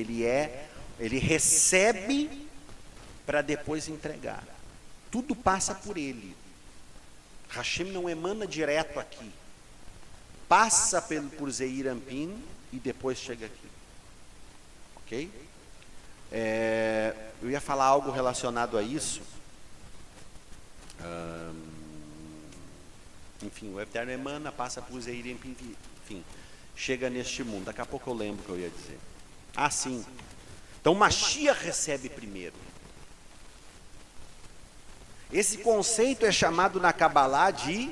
ele recebe para depois entregar. Tudo passa por ele. Hashem não emana direto aqui, passa por Zeir Anpin e depois chega aqui. Ok? Eu ia falar algo relacionado a isso. Enfim, o Eterno emana, passa por Zeir Anpin, enfim, chega neste mundo. Daqui a pouco eu lembro o que eu ia dizer. Ah, sim. Então Mashiach recebe primeiro. Esse conceito é chamado na Kabbalah de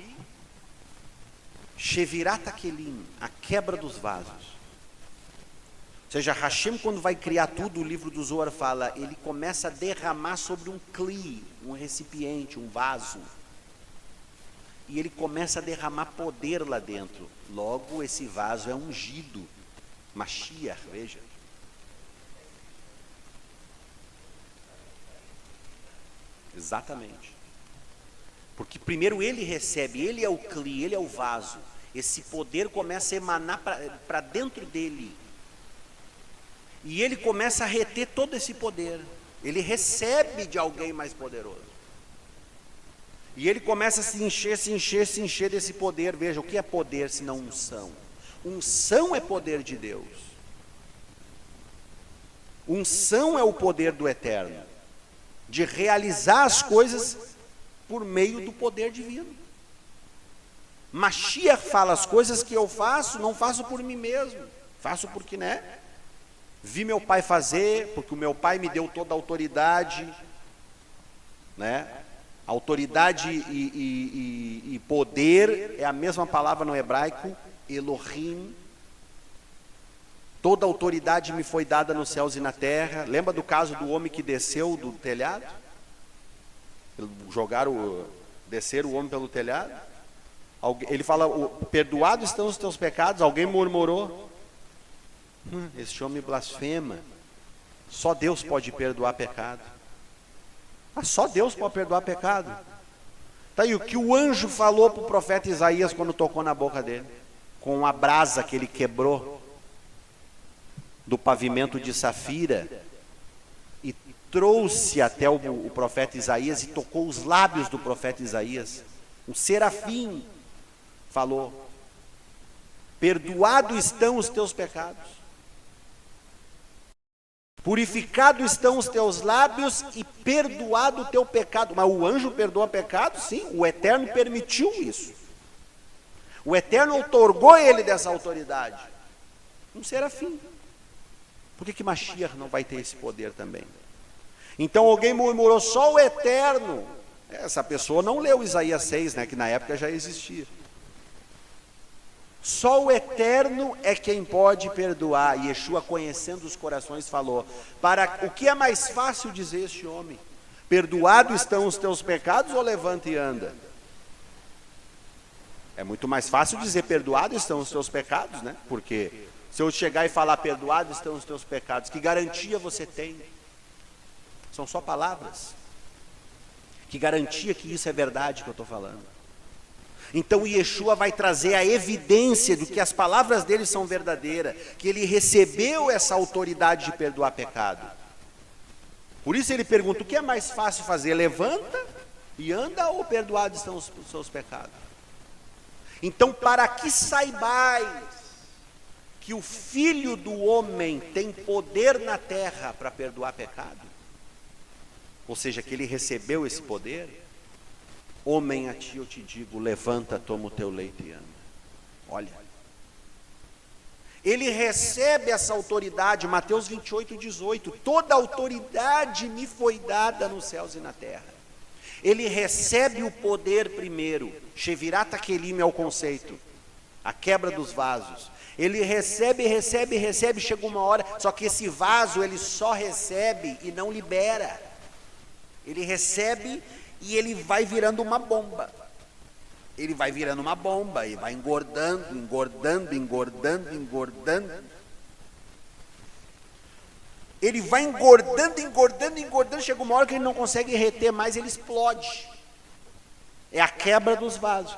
Shevirat HaKelim, a quebra dos vasos. Ou seja, Hashem, quando vai criar tudo, o livro do Zohar fala, ele começa a derramar sobre um kli, um recipiente, um vaso. E ele começa a derramar poder lá dentro. Logo, esse vaso é ungido. Mashiach, veja. Exatamente. Porque primeiro ele recebe, ele é o kli, ele é o vaso. Esse poder começa a emanar para dentro dele. E ele começa a reter todo esse poder. Ele recebe de alguém mais poderoso. E ele começa a se encher desse poder. Veja, o que é poder senão unção? Unção é poder de Deus. Unção é o poder do Eterno, de realizar as coisas por meio do poder divino. Mashiach fala, as coisas que eu faço, não faço por mim mesmo, faço porque, né, vi meu pai fazer, porque o meu pai me deu toda a autoridade, né, autoridade e poder, é a mesma palavra no hebraico, Elohim. Toda a autoridade me foi dada nos céus e na terra. Lembra do caso do homem que desceu do telhado? Desceram o homem pelo telhado. Ele fala, perdoados estão os teus pecados. Alguém murmurou. Esse homem blasfema. Só Deus pode perdoar pecado. Só Deus pode perdoar pecado. Tá aí o que o anjo falou para o profeta Isaías quando tocou na boca dele, com a brasa que ele quebrou do pavimento de safira e trouxe até o profeta Isaías e tocou os lábios do profeta Isaías. Um serafim falou: perdoados estão os teus pecados, purificado estão os teus lábios e perdoado o teu pecado. Mas o anjo perdoa pecado? Sim, o Eterno permitiu isso. O Eterno outorgou ele dessa autoridade. Um serafim. Por que Mashiach não vai ter esse poder também? Então alguém murmurou, só o Eterno. Essa pessoa não leu Isaías 6, né, que na época já existia. Só o Eterno é quem pode perdoar. E Yeshua, conhecendo os corações, falou, o que é mais fácil dizer este homem? Perdoados estão os teus pecados ou levanta e anda? É muito mais fácil dizer perdoados estão os teus pecados, né? Porque se eu chegar e falar perdoados estão os teus pecados, que garantia você tem? São só palavras. Que garantia que isso é verdade que eu estou falando? Então Yeshua vai trazer a evidência de que as palavras dele são verdadeiras, que ele recebeu essa autoridade de perdoar pecado. Por isso ele pergunta, o que é mais fácil fazer? Levanta e anda ou perdoados estão os seus pecados? Então, para que saibais que o Filho do Homem tem poder na terra para perdoar pecado, ou seja, que ele recebeu esse poder, Homem, a ti eu te digo, levanta, toma o teu leito e anda. Olha, ele recebe essa autoridade, Mateus 28:18, toda autoridade me foi dada nos céus e na terra. Ele recebe o poder primeiro, Shevirat Hakelim é o conceito, a quebra dos vasos. Ele recebe, chega uma hora, só que esse vaso ele só recebe e não libera. Ele recebe e ele vai virando uma bomba. Ele vai virando uma bomba e vai engordando. Ele vai engordando, chega uma hora que ele não consegue reter mais, ele explode. É a quebra dos vasos.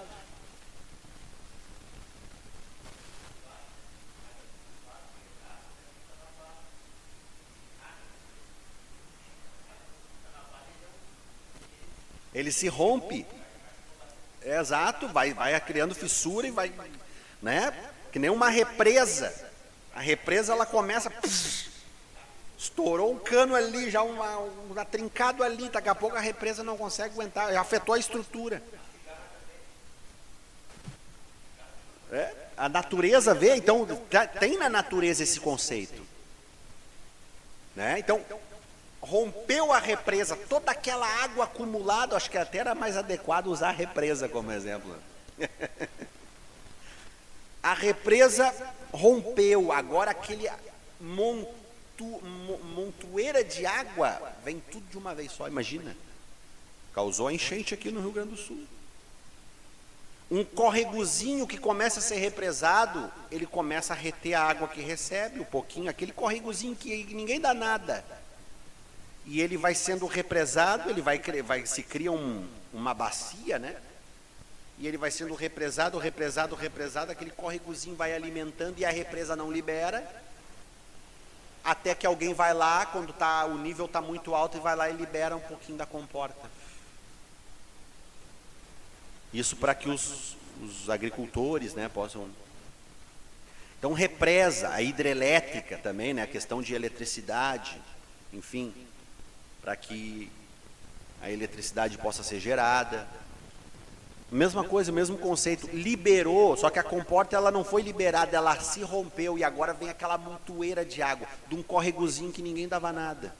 Ele se rompe. É exato, vai criando fissura e vai, né? Que nem uma represa. A represa ela começa, estourou um cano ali, já um trincado ali, daqui a pouco a represa não consegue aguentar, já afetou a estrutura. A natureza vê, então tem na natureza esse conceito, né? Então rompeu a represa, toda aquela água acumulada, acho que até era mais adequado usar a represa como exemplo. A represa rompeu, agora aquele montoeira de água vem tudo de uma vez só, imagina. Causou a enchente aqui no Rio Grande do Sul. Um corregozinho que começa a ser represado, ele começa a reter a água que recebe, um pouquinho, aquele corregozinho que ninguém dá nada. E ele vai sendo represado, ele se cria uma bacia, né? E ele vai sendo represado, aquele córregozinho vai alimentando e a represa não libera, até que alguém vai lá, quando o nível está muito alto, e vai lá e libera um pouquinho da comporta. Isso para que os agricultores, né, possam... Então represa, a hidrelétrica também, né, a questão de eletricidade, enfim... para que a eletricidade possa ser gerada. Mesma coisa, mesmo conceito, liberou, só que a comporta ela não foi liberada, ela se rompeu e agora vem aquela montoeira de água, de um corregozinho que ninguém dava nada.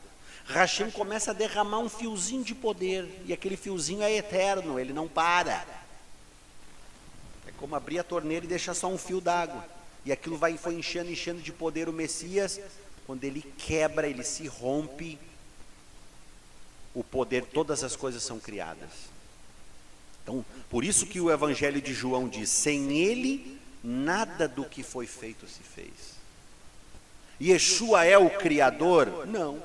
Hashem começa a derramar um fiozinho de poder, e aquele fiozinho é eterno, ele não para. É como abrir a torneira e deixar só um fio d'água, e aquilo foi enchendo de poder o Messias, quando ele quebra, ele se rompe, o poder, todas as coisas são criadas. Então, por isso que o Evangelho de João diz, sem ele, nada do que foi feito se fez. Yeshua é o Criador? Não.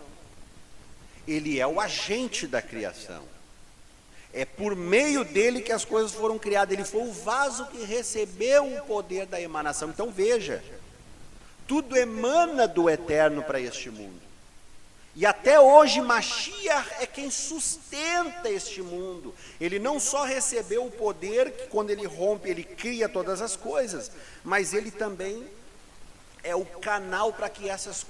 Ele é o agente da criação. É por meio dele que as coisas foram criadas. Ele foi o vaso que recebeu o poder da emanação. Então veja, tudo emana do eterno para este mundo. E até hoje Mashiach é quem sustenta este mundo. Ele não só recebeu o poder, que quando ele rompe, ele cria todas as coisas, mas ele também é o canal para que essas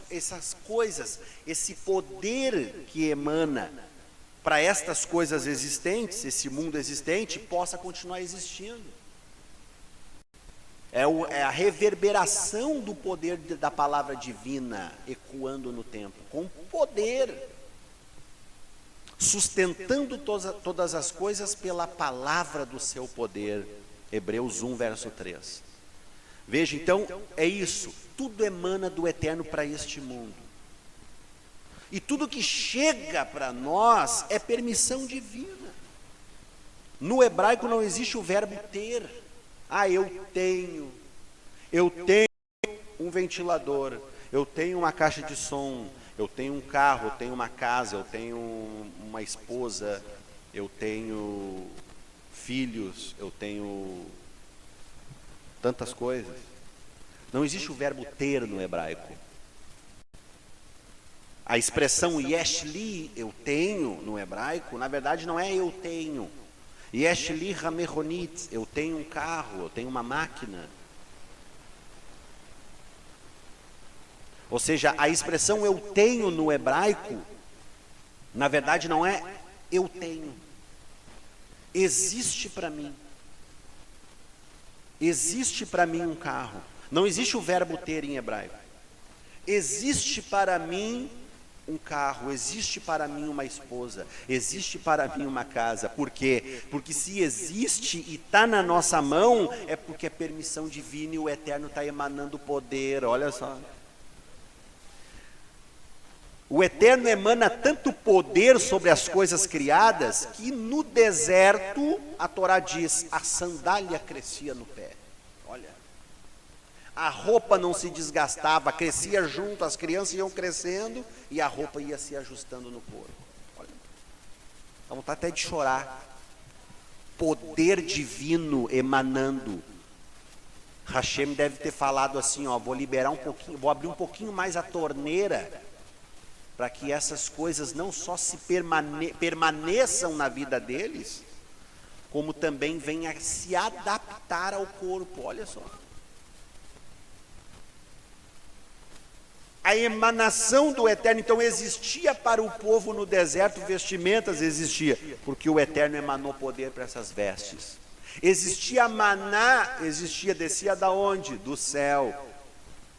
coisas, esse poder que emana para estas coisas existentes, esse mundo existente, possa continuar existindo. É a reverberação do poder da palavra divina ecoando no tempo, com poder, sustentando todas as coisas pela palavra do seu poder. Hebreus 1, verso 3. Veja, então, é isso, tudo emana do eterno para este mundo. E tudo que chega para nós é permissão divina. No hebraico não existe o verbo ter. Eu tenho um ventilador, eu tenho uma caixa de som, eu tenho um carro, eu tenho uma casa, eu tenho uma esposa, eu tenho filhos, eu tenho tantas coisas. Não existe o verbo ter no hebraico. A expressão yesh li, eu tenho, no hebraico, na verdade não é eu tenho. Yesh li hamechonit, eu tenho um carro, eu tenho uma máquina. Ou seja, a expressão eu tenho no hebraico, na verdade não é eu tenho. existe para mim. Existe para mim um carro. Não existe o verbo ter em hebraico. Existe para mim um carro, existe para mim uma esposa, existe para mim uma casa. Por quê? Porque se existe e está na nossa mão, é porque é permissão divina e o Eterno está emanando poder. Olha só. O Eterno emana tanto poder sobre as coisas criadas, que no deserto, a Torá diz, a sandália crescia no pé. Olha. A roupa não se desgastava, crescia junto, as crianças iam crescendo e a roupa ia se ajustando no corpo. Olha, dá vontade até de chorar. Poder divino emanando. Hashem deve ter falado assim, ó, vou liberar um pouquinho, vou abrir um pouquinho mais a torneira, para que essas coisas não só se permaneçam na vida deles, como também venham a se adaptar ao corpo. Olha só. A emanação do Eterno, então, existia para o povo no deserto, vestimentas existia, porque o Eterno emanou poder para essas vestes. Existia maná, descia da onde? Do céu,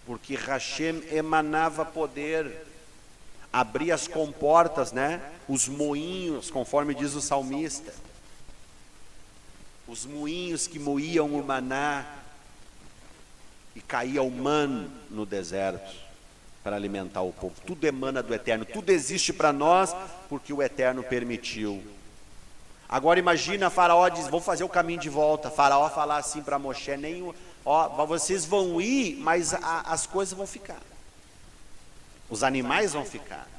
porque Hashem emanava poder, abria as comportas, né? Os moinhos, conforme diz o salmista, os moinhos que moíam o maná, e caía o man no deserto, para alimentar o povo. Tudo emana do Eterno, tudo existe para nós, porque o Eterno permitiu. Agora imagina, Faraó diz, vou fazer o caminho de volta. Faraó falar assim para Moshe, vocês vão ir, mas as coisas vão ficar. Os animais vão ficar.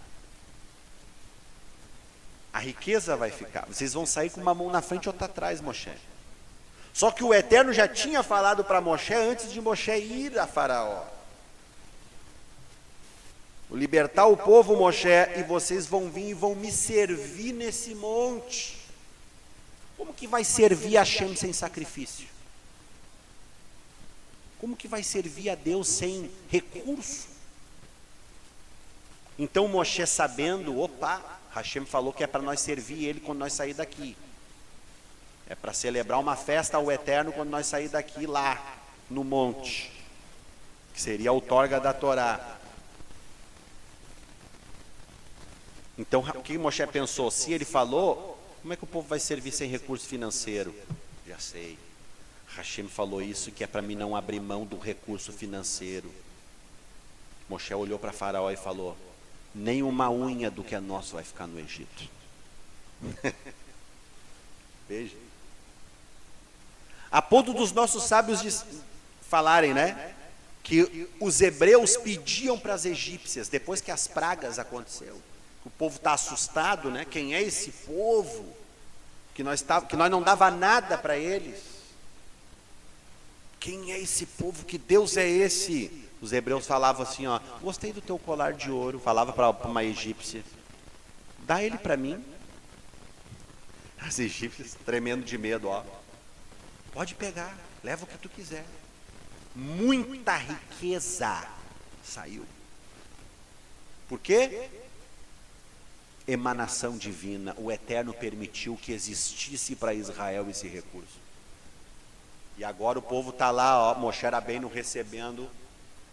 A riqueza vai ficar. Vocês vão sair com uma mão na frente e outra atrás, Moshe. Só que o Eterno já tinha falado para Moshe antes de Moshe ir a Faraó. Libertar o povo, Moshe, e vocês vão vir e vão me servir nesse monte. Como que vai servir a Hashem sem sacrifício? Como que vai servir a Deus sem recurso? Então Moshe, sabendo, Hashem falou que é para nós servir Ele quando nós sair daqui. É para celebrar uma festa ao Eterno quando nós sair daqui lá, no monte, que seria a outorga da Torá. Então, o que Moshe pensou? Se ele falou, como é que o povo vai servir sem recurso financeiro? Já sei. Hashem falou isso, que é para mim não abrir mão do recurso financeiro. Moshe olhou para Faraó e falou, nem uma unha do que é nosso vai ficar no Egito. Veja. A ponto dos nossos sábios falarem, né? Que os hebreus pediam para as egípcias, depois que as pragas aconteceram. O povo está assustado, né? Quem é esse povo que nós não dava nada para eles? Quem é esse povo? Que Deus é esse? Os hebreus falavam assim, ó, gostei do teu colar de ouro, falava para uma egípcia, dá ele para mim. As egípcias tremendo de medo, ó, pode pegar, leva o que tu quiser. Muita riqueza saiu. Por quê? Emanação divina. O Eterno permitiu que existisse para Israel esse recurso. E agora o povo está lá, ó, Moshe Rabbeinu recebendo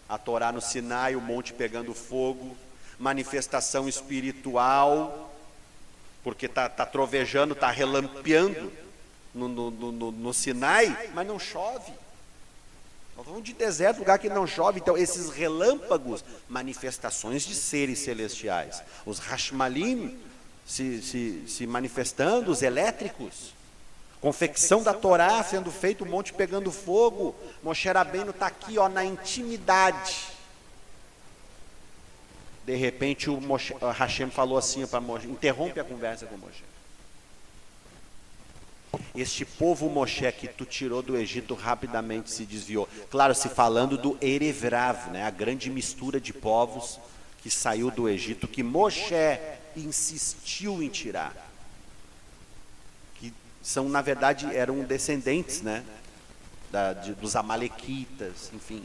a Torá no Sinai, o monte pegando fogo, manifestação espiritual, porque está trovejando, está relampeando no Sinai, mas não chove. Nós vamos de deserto, lugar que não chove. Então esses relâmpagos, manifestações de seres celestiais, os Hashmalim se manifestando, os elétricos, confecção da Torá sendo feito, o monte pegando fogo. Moshe Rabbeinu está aqui, ó, na intimidade. De repente o Hashem falou assim para Moshe, interrompe a conversa com Moshe. Este povo, Moshe, que tu tirou do Egito, rapidamente se desviou. Claro, se falando do Erevrav, né, a grande mistura de povos que saiu do Egito, que Moshe insistiu em tirar. Que são, na verdade, eram descendentes, né, dos amalequitas, enfim,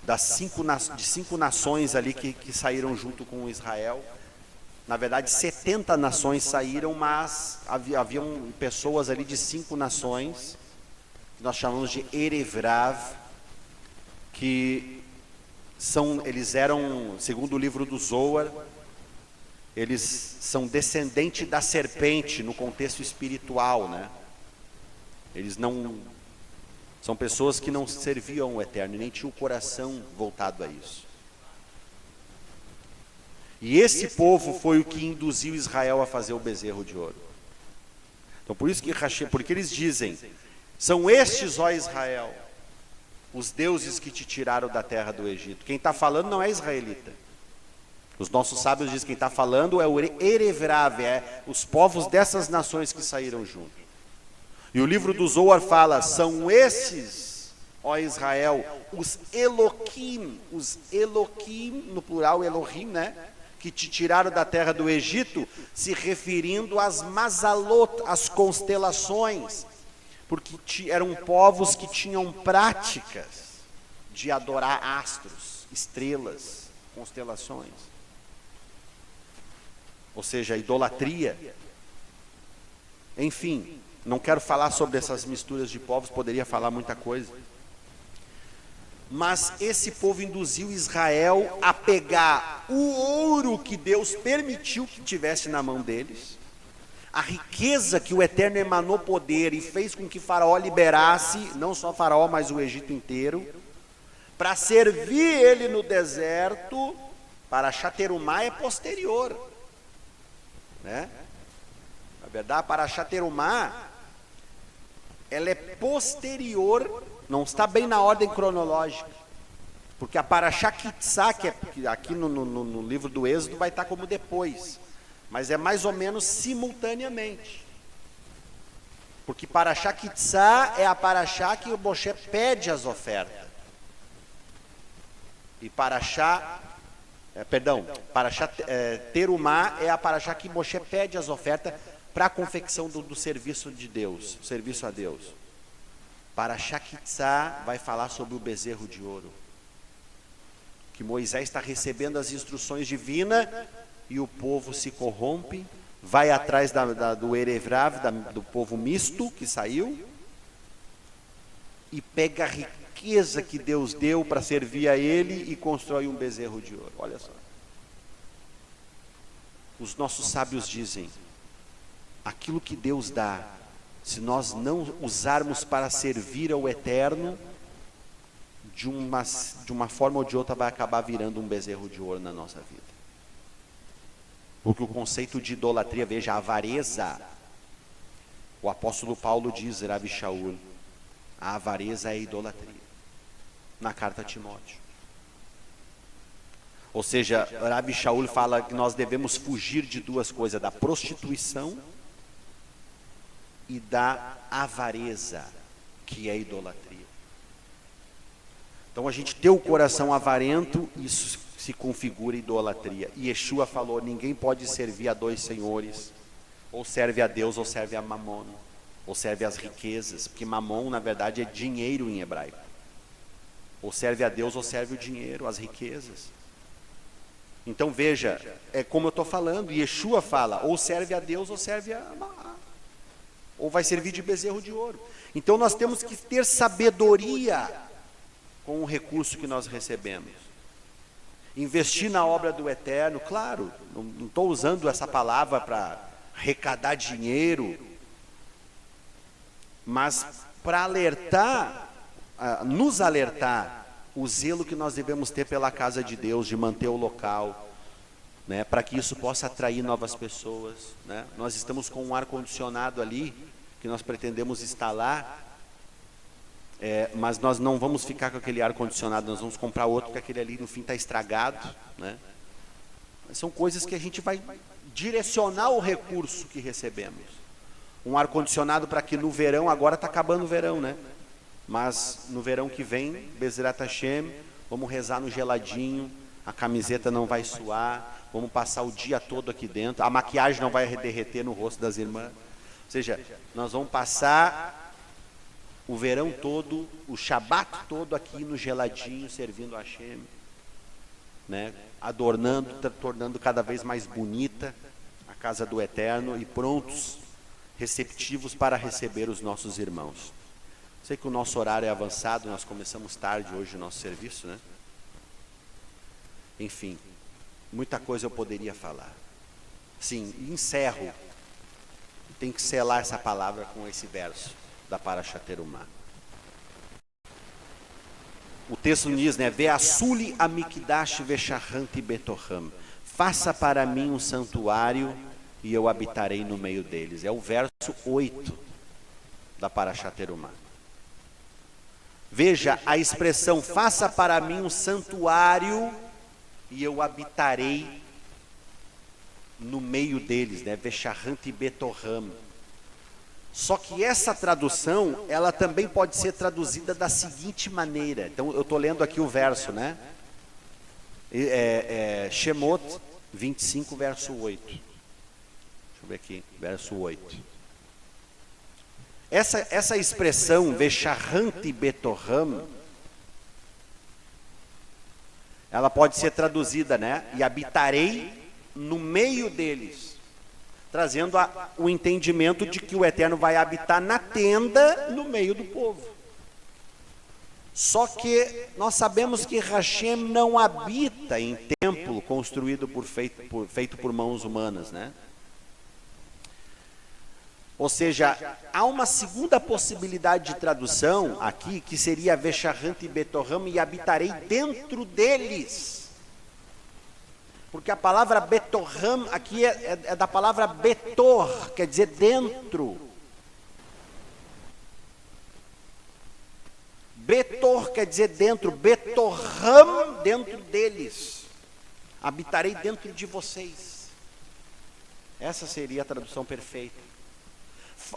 de cinco nações ali que saíram junto com Israel. Na verdade, 70 nações saíram, mas haviam pessoas ali de 5 nações, que nós chamamos de Erevrav, que eles eram, segundo o livro do Zohar, eles são descendentes da serpente no contexto espiritual, né? Eles não... São pessoas que não serviam o Eterno, nem tinham o coração voltado a isso. E esse povo foi o que induziu Israel a fazer o bezerro de ouro. Então por isso que porque eles dizem, são estes, ó Israel, os deuses que te tiraram da terra do Egito. Quem está falando não é israelita. Os nossos sábios dizem que quem está falando é o Erevrav, é os povos dessas nações que saíram junto. E o livro do Zohar fala, são esses, ó Israel, os Eloquim, no plural Elohim, né? Que te tiraram da terra do Egito, se referindo às Mazalot, às constelações, porque eram povos que tinham práticas de adorar astros, estrelas, constelações. Ou seja, idolatria. Enfim, não quero falar sobre essas misturas de povos, poderia falar muita coisa. Mas esse povo induziu Israel a pegar o ouro que Deus permitiu que tivesse na mão deles, a riqueza que o Eterno emanou poder e fez com que Faraó liberasse, não só Faraó, mas o Egito inteiro, para servir ele no deserto. Parashat Terumá é posterior, né? Na verdade, Parashat Terumá, ela é posterior, não está bem na ordem cronológica, porque a Parashat Kitzá, que aqui no livro do Êxodo vai estar como depois, mas é mais ou menos simultaneamente, porque Parashat Kitzá é a Parashat que o Moshe pede as ofertas, e Parashat Terumá é a Parashat que Moshe pede as ofertas para a confecção do serviço de Deus, serviço a Deus. Parashat Kitzá vai falar sobre o bezerro de ouro, que Moisés está recebendo as instruções divinas e o povo se corrompe, vai atrás do Erevrav, do povo misto que saiu, e pega a riqueza que Deus deu para servir a ele e constrói um bezerro de ouro. Olha só. Os nossos sábios dizem, aquilo que Deus dá, se nós não usarmos para servir ao Eterno, de uma forma ou de outra vai acabar virando um bezerro de ouro na nossa vida. Porque o conceito de idolatria, veja, a avareza, o apóstolo Paulo diz, Rabi Shaul, a avareza é idolatria, na carta a Timóteo. Ou seja, Rabi Shaul fala que nós devemos fugir de duas coisas, da prostituição e da avareza, que é idolatria. Então a gente ter o coração avarento, isso se configura idolatria. E Yeshua falou, ninguém pode servir a dois senhores, ou serve a Deus ou serve a Mamon, ou serve às riquezas, porque Mamon na verdade é dinheiro em hebraico. Ou serve a Deus ou serve o dinheiro, as riquezas. Então veja, é como eu estou falando, Yeshua fala, ou serve a Deus ou serve ou vai servir de bezerro de ouro. Então nós temos que ter sabedoria com o recurso que nós recebemos. Investir na obra do Eterno, claro, não estou usando essa palavra para arrecadar dinheiro, mas para alertar, nos alertar, o zelo que nós devemos ter pela casa de Deus, de manter o local, né, para que isso possa atrair novas pessoas, né? Nós estamos com um ar-condicionado ali, que nós pretendemos instalar, mas nós não vamos ficar com aquele ar-condicionado, nós vamos comprar outro, porque aquele ali no fim está estragado, né? Mas são coisas que a gente vai direcionar o recurso que recebemos. Um ar-condicionado para que no verão, agora está acabando o verão, né? Mas no verão que vem, Bezerrat Hashem, vamos rezar no geladinho, a camiseta não vai suar, vamos passar o dia todo aqui dentro, a maquiagem não vai derreter no rosto das irmãs. Ou seja, nós vamos passar o verão todo, o Shabat todo aqui no geladinho, servindo a Hashem. né, adornando, tornando cada vez mais bonita a casa do Eterno e prontos, receptivos para receber os nossos irmãos. Sei que o nosso horário é avançado, nós começamos tarde hoje o nosso serviço, né? Enfim, muita coisa eu poderia falar. Sim, encerro. Tem que selar essa palavra com esse verso da Parashat Terumá. O texto diz, né? Ve'asuli amikdash ve'shachanti betoham. Faça para mim um santuário e eu habitarei no meio deles. É o verso 8 da Parashat Terumá. Veja a expressão, faça para mim um santuário e eu habitarei no meio deles, né? Ve'shachanti betoham. Só que essa tradução, ela também pode ser traduzida da seguinte maneira. Então, eu estou lendo aqui o verso, né? Shemot 25, verso 8. Deixa eu ver aqui, verso 8. Essa expressão, Ve'shachanti betoham, ela pode ser traduzida, né? E habitarei no meio deles. Trazendo o entendimento de que o Eterno vai habitar na tenda no meio do povo. Só que nós sabemos que Hashem não habita em templo construído feito por mãos humanas, né? Ou seja, há uma segunda possibilidade de tradução aqui, que seria Ve'shachanti betoham, e habitarei dentro deles. Porque a palavra betoham aqui é da palavra betor, quer dizer dentro. Betor quer dizer dentro, betoham dentro deles. Habitarei dentro de vocês. Essa seria a tradução perfeita.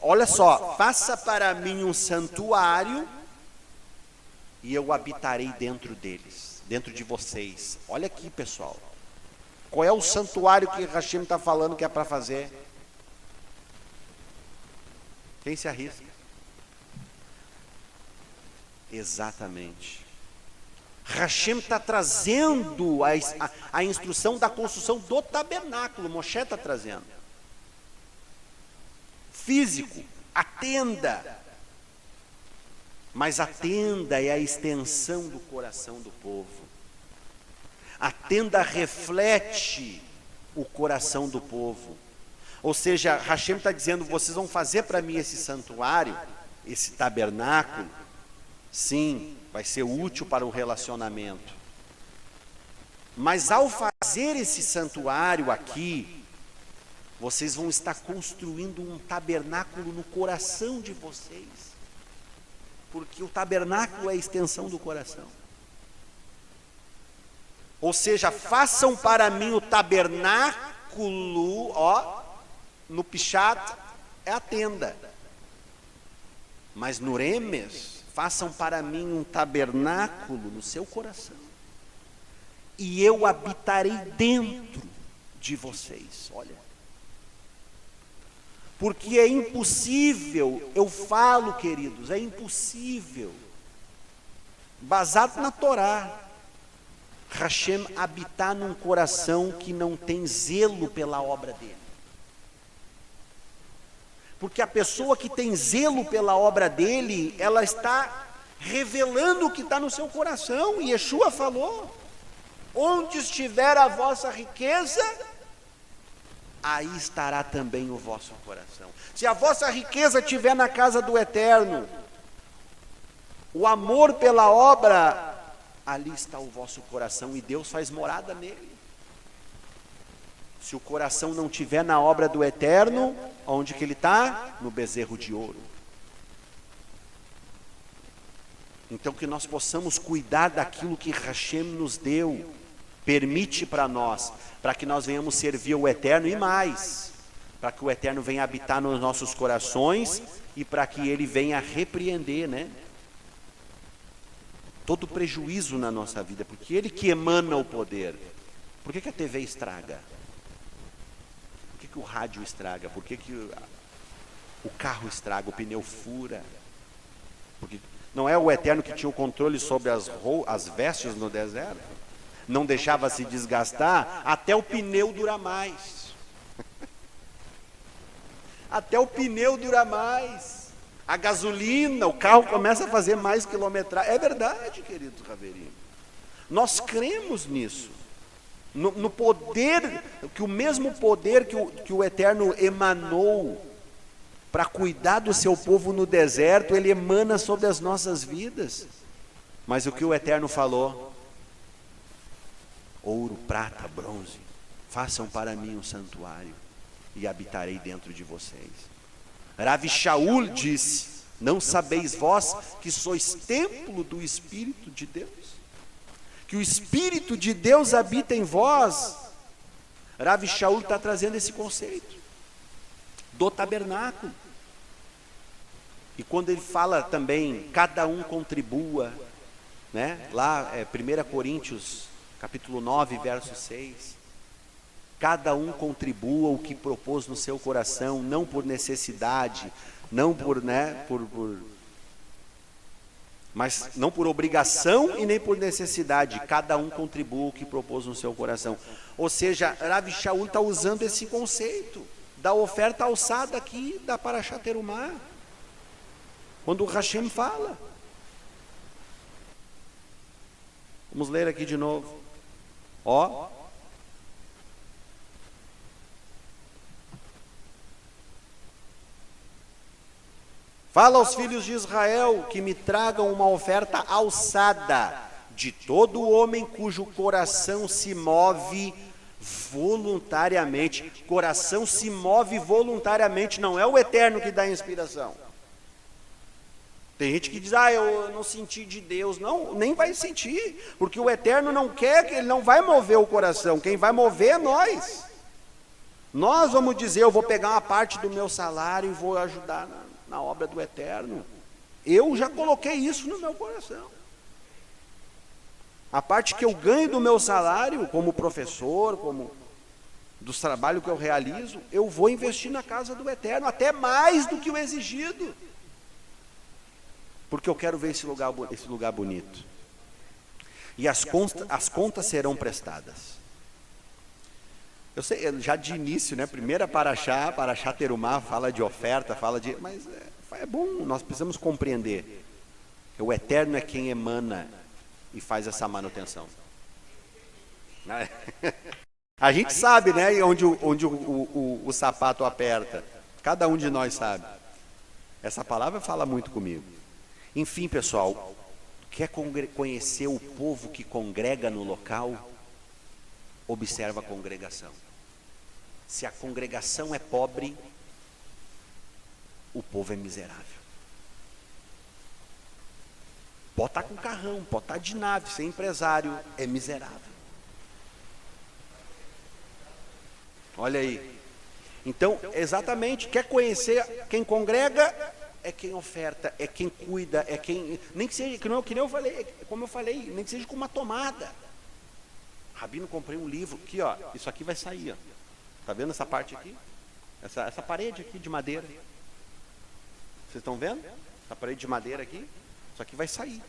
Olha só, faça para mim um santuário e eu habitarei dentro deles, dentro de vocês. Olha aqui, pessoal. Qual é o santuário que Hashem está falando que é para fazer? Quem se arrisca? Exatamente. Hashem está trazendo a instrução da construção do tabernáculo. Moshe está trazendo. Físico, a tenda. Mas a tenda é a extensão do coração do povo. A tenda reflete o coração do povo. Ou seja, Hashem está dizendo, vocês vão fazer para mim esse santuário, esse tabernáculo. Sim, vai ser útil para o relacionamento. Mas ao fazer esse santuário aqui, vocês vão estar construindo um tabernáculo no coração de vocês. Porque o tabernáculo é a extensão do coração. Ou seja, façam para mim o tabernáculo, ó, no Pichat é a tenda. Mas no Remes, façam para mim um tabernáculo no seu coração. E eu habitarei dentro de vocês. Olha. Porque é impossível, eu falo, queridos, é impossível, baseado na Torá, Hashem habitar num coração que não tem zelo pela obra dele. Porque a pessoa que tem zelo pela obra dele, ela está revelando o que está no seu coração. E Yeshua falou, onde estiver a vossa riqueza, aí estará também o vosso coração. Se a vossa riqueza estiver na casa do Eterno, o amor pela obra, ali está o vosso coração e Deus faz morada nele. Se o coração não estiver na obra do Eterno, onde que ele está? No bezerro de ouro. Então que nós possamos cuidar daquilo que Hashem nos deu, permite para nós, para que nós venhamos servir o Eterno e mais, para que o Eterno venha habitar nos nossos corações e para que ele venha repreender, né? Todo prejuízo na nossa vida, porque ele que emana o poder. Por que a TV estraga? Por que o rádio estraga? Por que o carro estraga, o pneu fura? Porque não é o Eterno que tinha o controle sobre as vestes no deserto? não deixava se desgastar, até o pneu dura mais. Até o pneu dura mais. A gasolina, o carro começa a fazer mais quilometragem. É verdade, querido Raverinho. Nós cremos nisso. No poder, que o mesmo poder que o Eterno emanou para cuidar do seu povo no deserto, ele emana sobre as nossas vidas. Mas o que o Eterno falou: ouro, prata, bronze, façam para mim um santuário e habitarei dentro de vocês. Rav Shaul disse: não sabeis vós que sois templo do Espírito de Deus? Que o Espírito de Deus habita em vós? Rav Shaul está trazendo esse conceito do tabernáculo. E quando ele fala também, cada um contribua, né? Lá 1 Coríntios capítulo 9, verso 6. Cada um contribua o que propôs no seu coração, não por necessidade, não por, mas não por obrigação e nem por necessidade. Cada um contribua o que propôs no seu coração. Ou seja, Rav Shaul está usando esse conceito da oferta alçada aqui da Parashá Terumá, quando o Hashem fala. Vamos ler aqui de novo. Ó. Fala aos filhos de Israel que me tragam uma oferta alçada de todo homem cujo coração se move voluntariamente. Coração se move voluntariamente, não é o Eterno que dá a inspiração. Tem gente que diz: eu não senti de Deus. Não, nem vai sentir, porque o Eterno não quer, que ele não vai mover o coração. Quem vai mover é nós. Nós vamos dizer: eu vou pegar uma parte do meu salário e vou ajudar na obra do Eterno. Eu já coloquei isso no meu coração. A parte que eu ganho do meu salário, como professor, como dos trabalhos que eu realizo, eu vou investir na casa do Eterno, até mais do que o exigido, porque eu quero ver esse lugar bonito. E as contas serão prestadas. Eu sei, já de início, né? Primeira Parashá Terumá, fala de oferta, mas é bom, nós precisamos compreender que o Eterno é quem emana e faz essa manutenção. A gente sabe, né? Onde o sapato aperta. Cada um de nós sabe. Essa palavra fala muito comigo. Enfim, pessoal, quer conhecer o povo que congrega no local? Observa a congregação. Se a congregação é pobre, o povo é miserável. Pode estar com carrão, pode estar de nave, ser empresário, é miserável. Olha aí. Então, exatamente, quer conhecer quem congrega? É quem oferta, é quem cuida, é quem... Nem que seja, que nem eu falei, como eu falei, nem que seja com uma tomada. Rabino, comprei um livro, aqui ó, isso aqui vai sair, ó. Tá vendo essa parte aqui? Essa parede aqui de madeira. Vocês estão vendo? Essa parede de madeira aqui, isso aqui vai sair.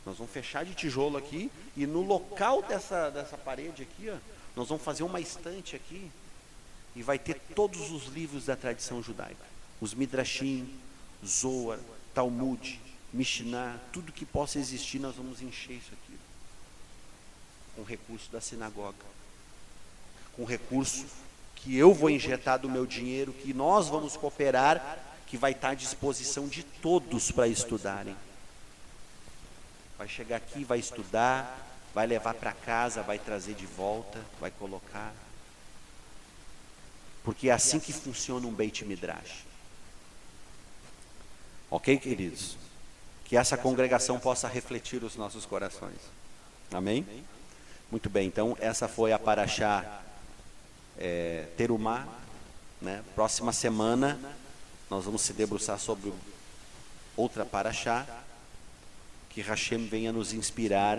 Nós vamos fechar de tijolo aqui e no local dessa parede aqui, ó, nós vamos fazer uma estante aqui e vai ter todos os livros da tradição judaica. Os Midrashim, Zohar, Talmud, Mishnah, tudo que possa existir, nós vamos encher isso aqui. Com recurso da sinagoga, com recurso que eu vou injetar do meu dinheiro, que nós vamos cooperar, que vai estar à disposição de todos para estudarem. Vai chegar aqui, vai estudar, vai levar para casa, vai trazer de volta, vai colocar. Porque é assim que funciona um Beit Midrash. Ok, queridos? Que essa congregação possa refletir os nossos corações. Amém? Muito bem, então essa foi a Parashá Terumá, né? Próxima semana nós vamos se debruçar sobre outra Parashá, que Hashem venha nos inspirar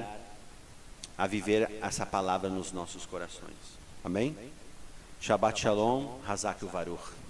a viver essa palavra nos nossos corações. Amém? Shabbat Shalom, Hazak Uvaruch.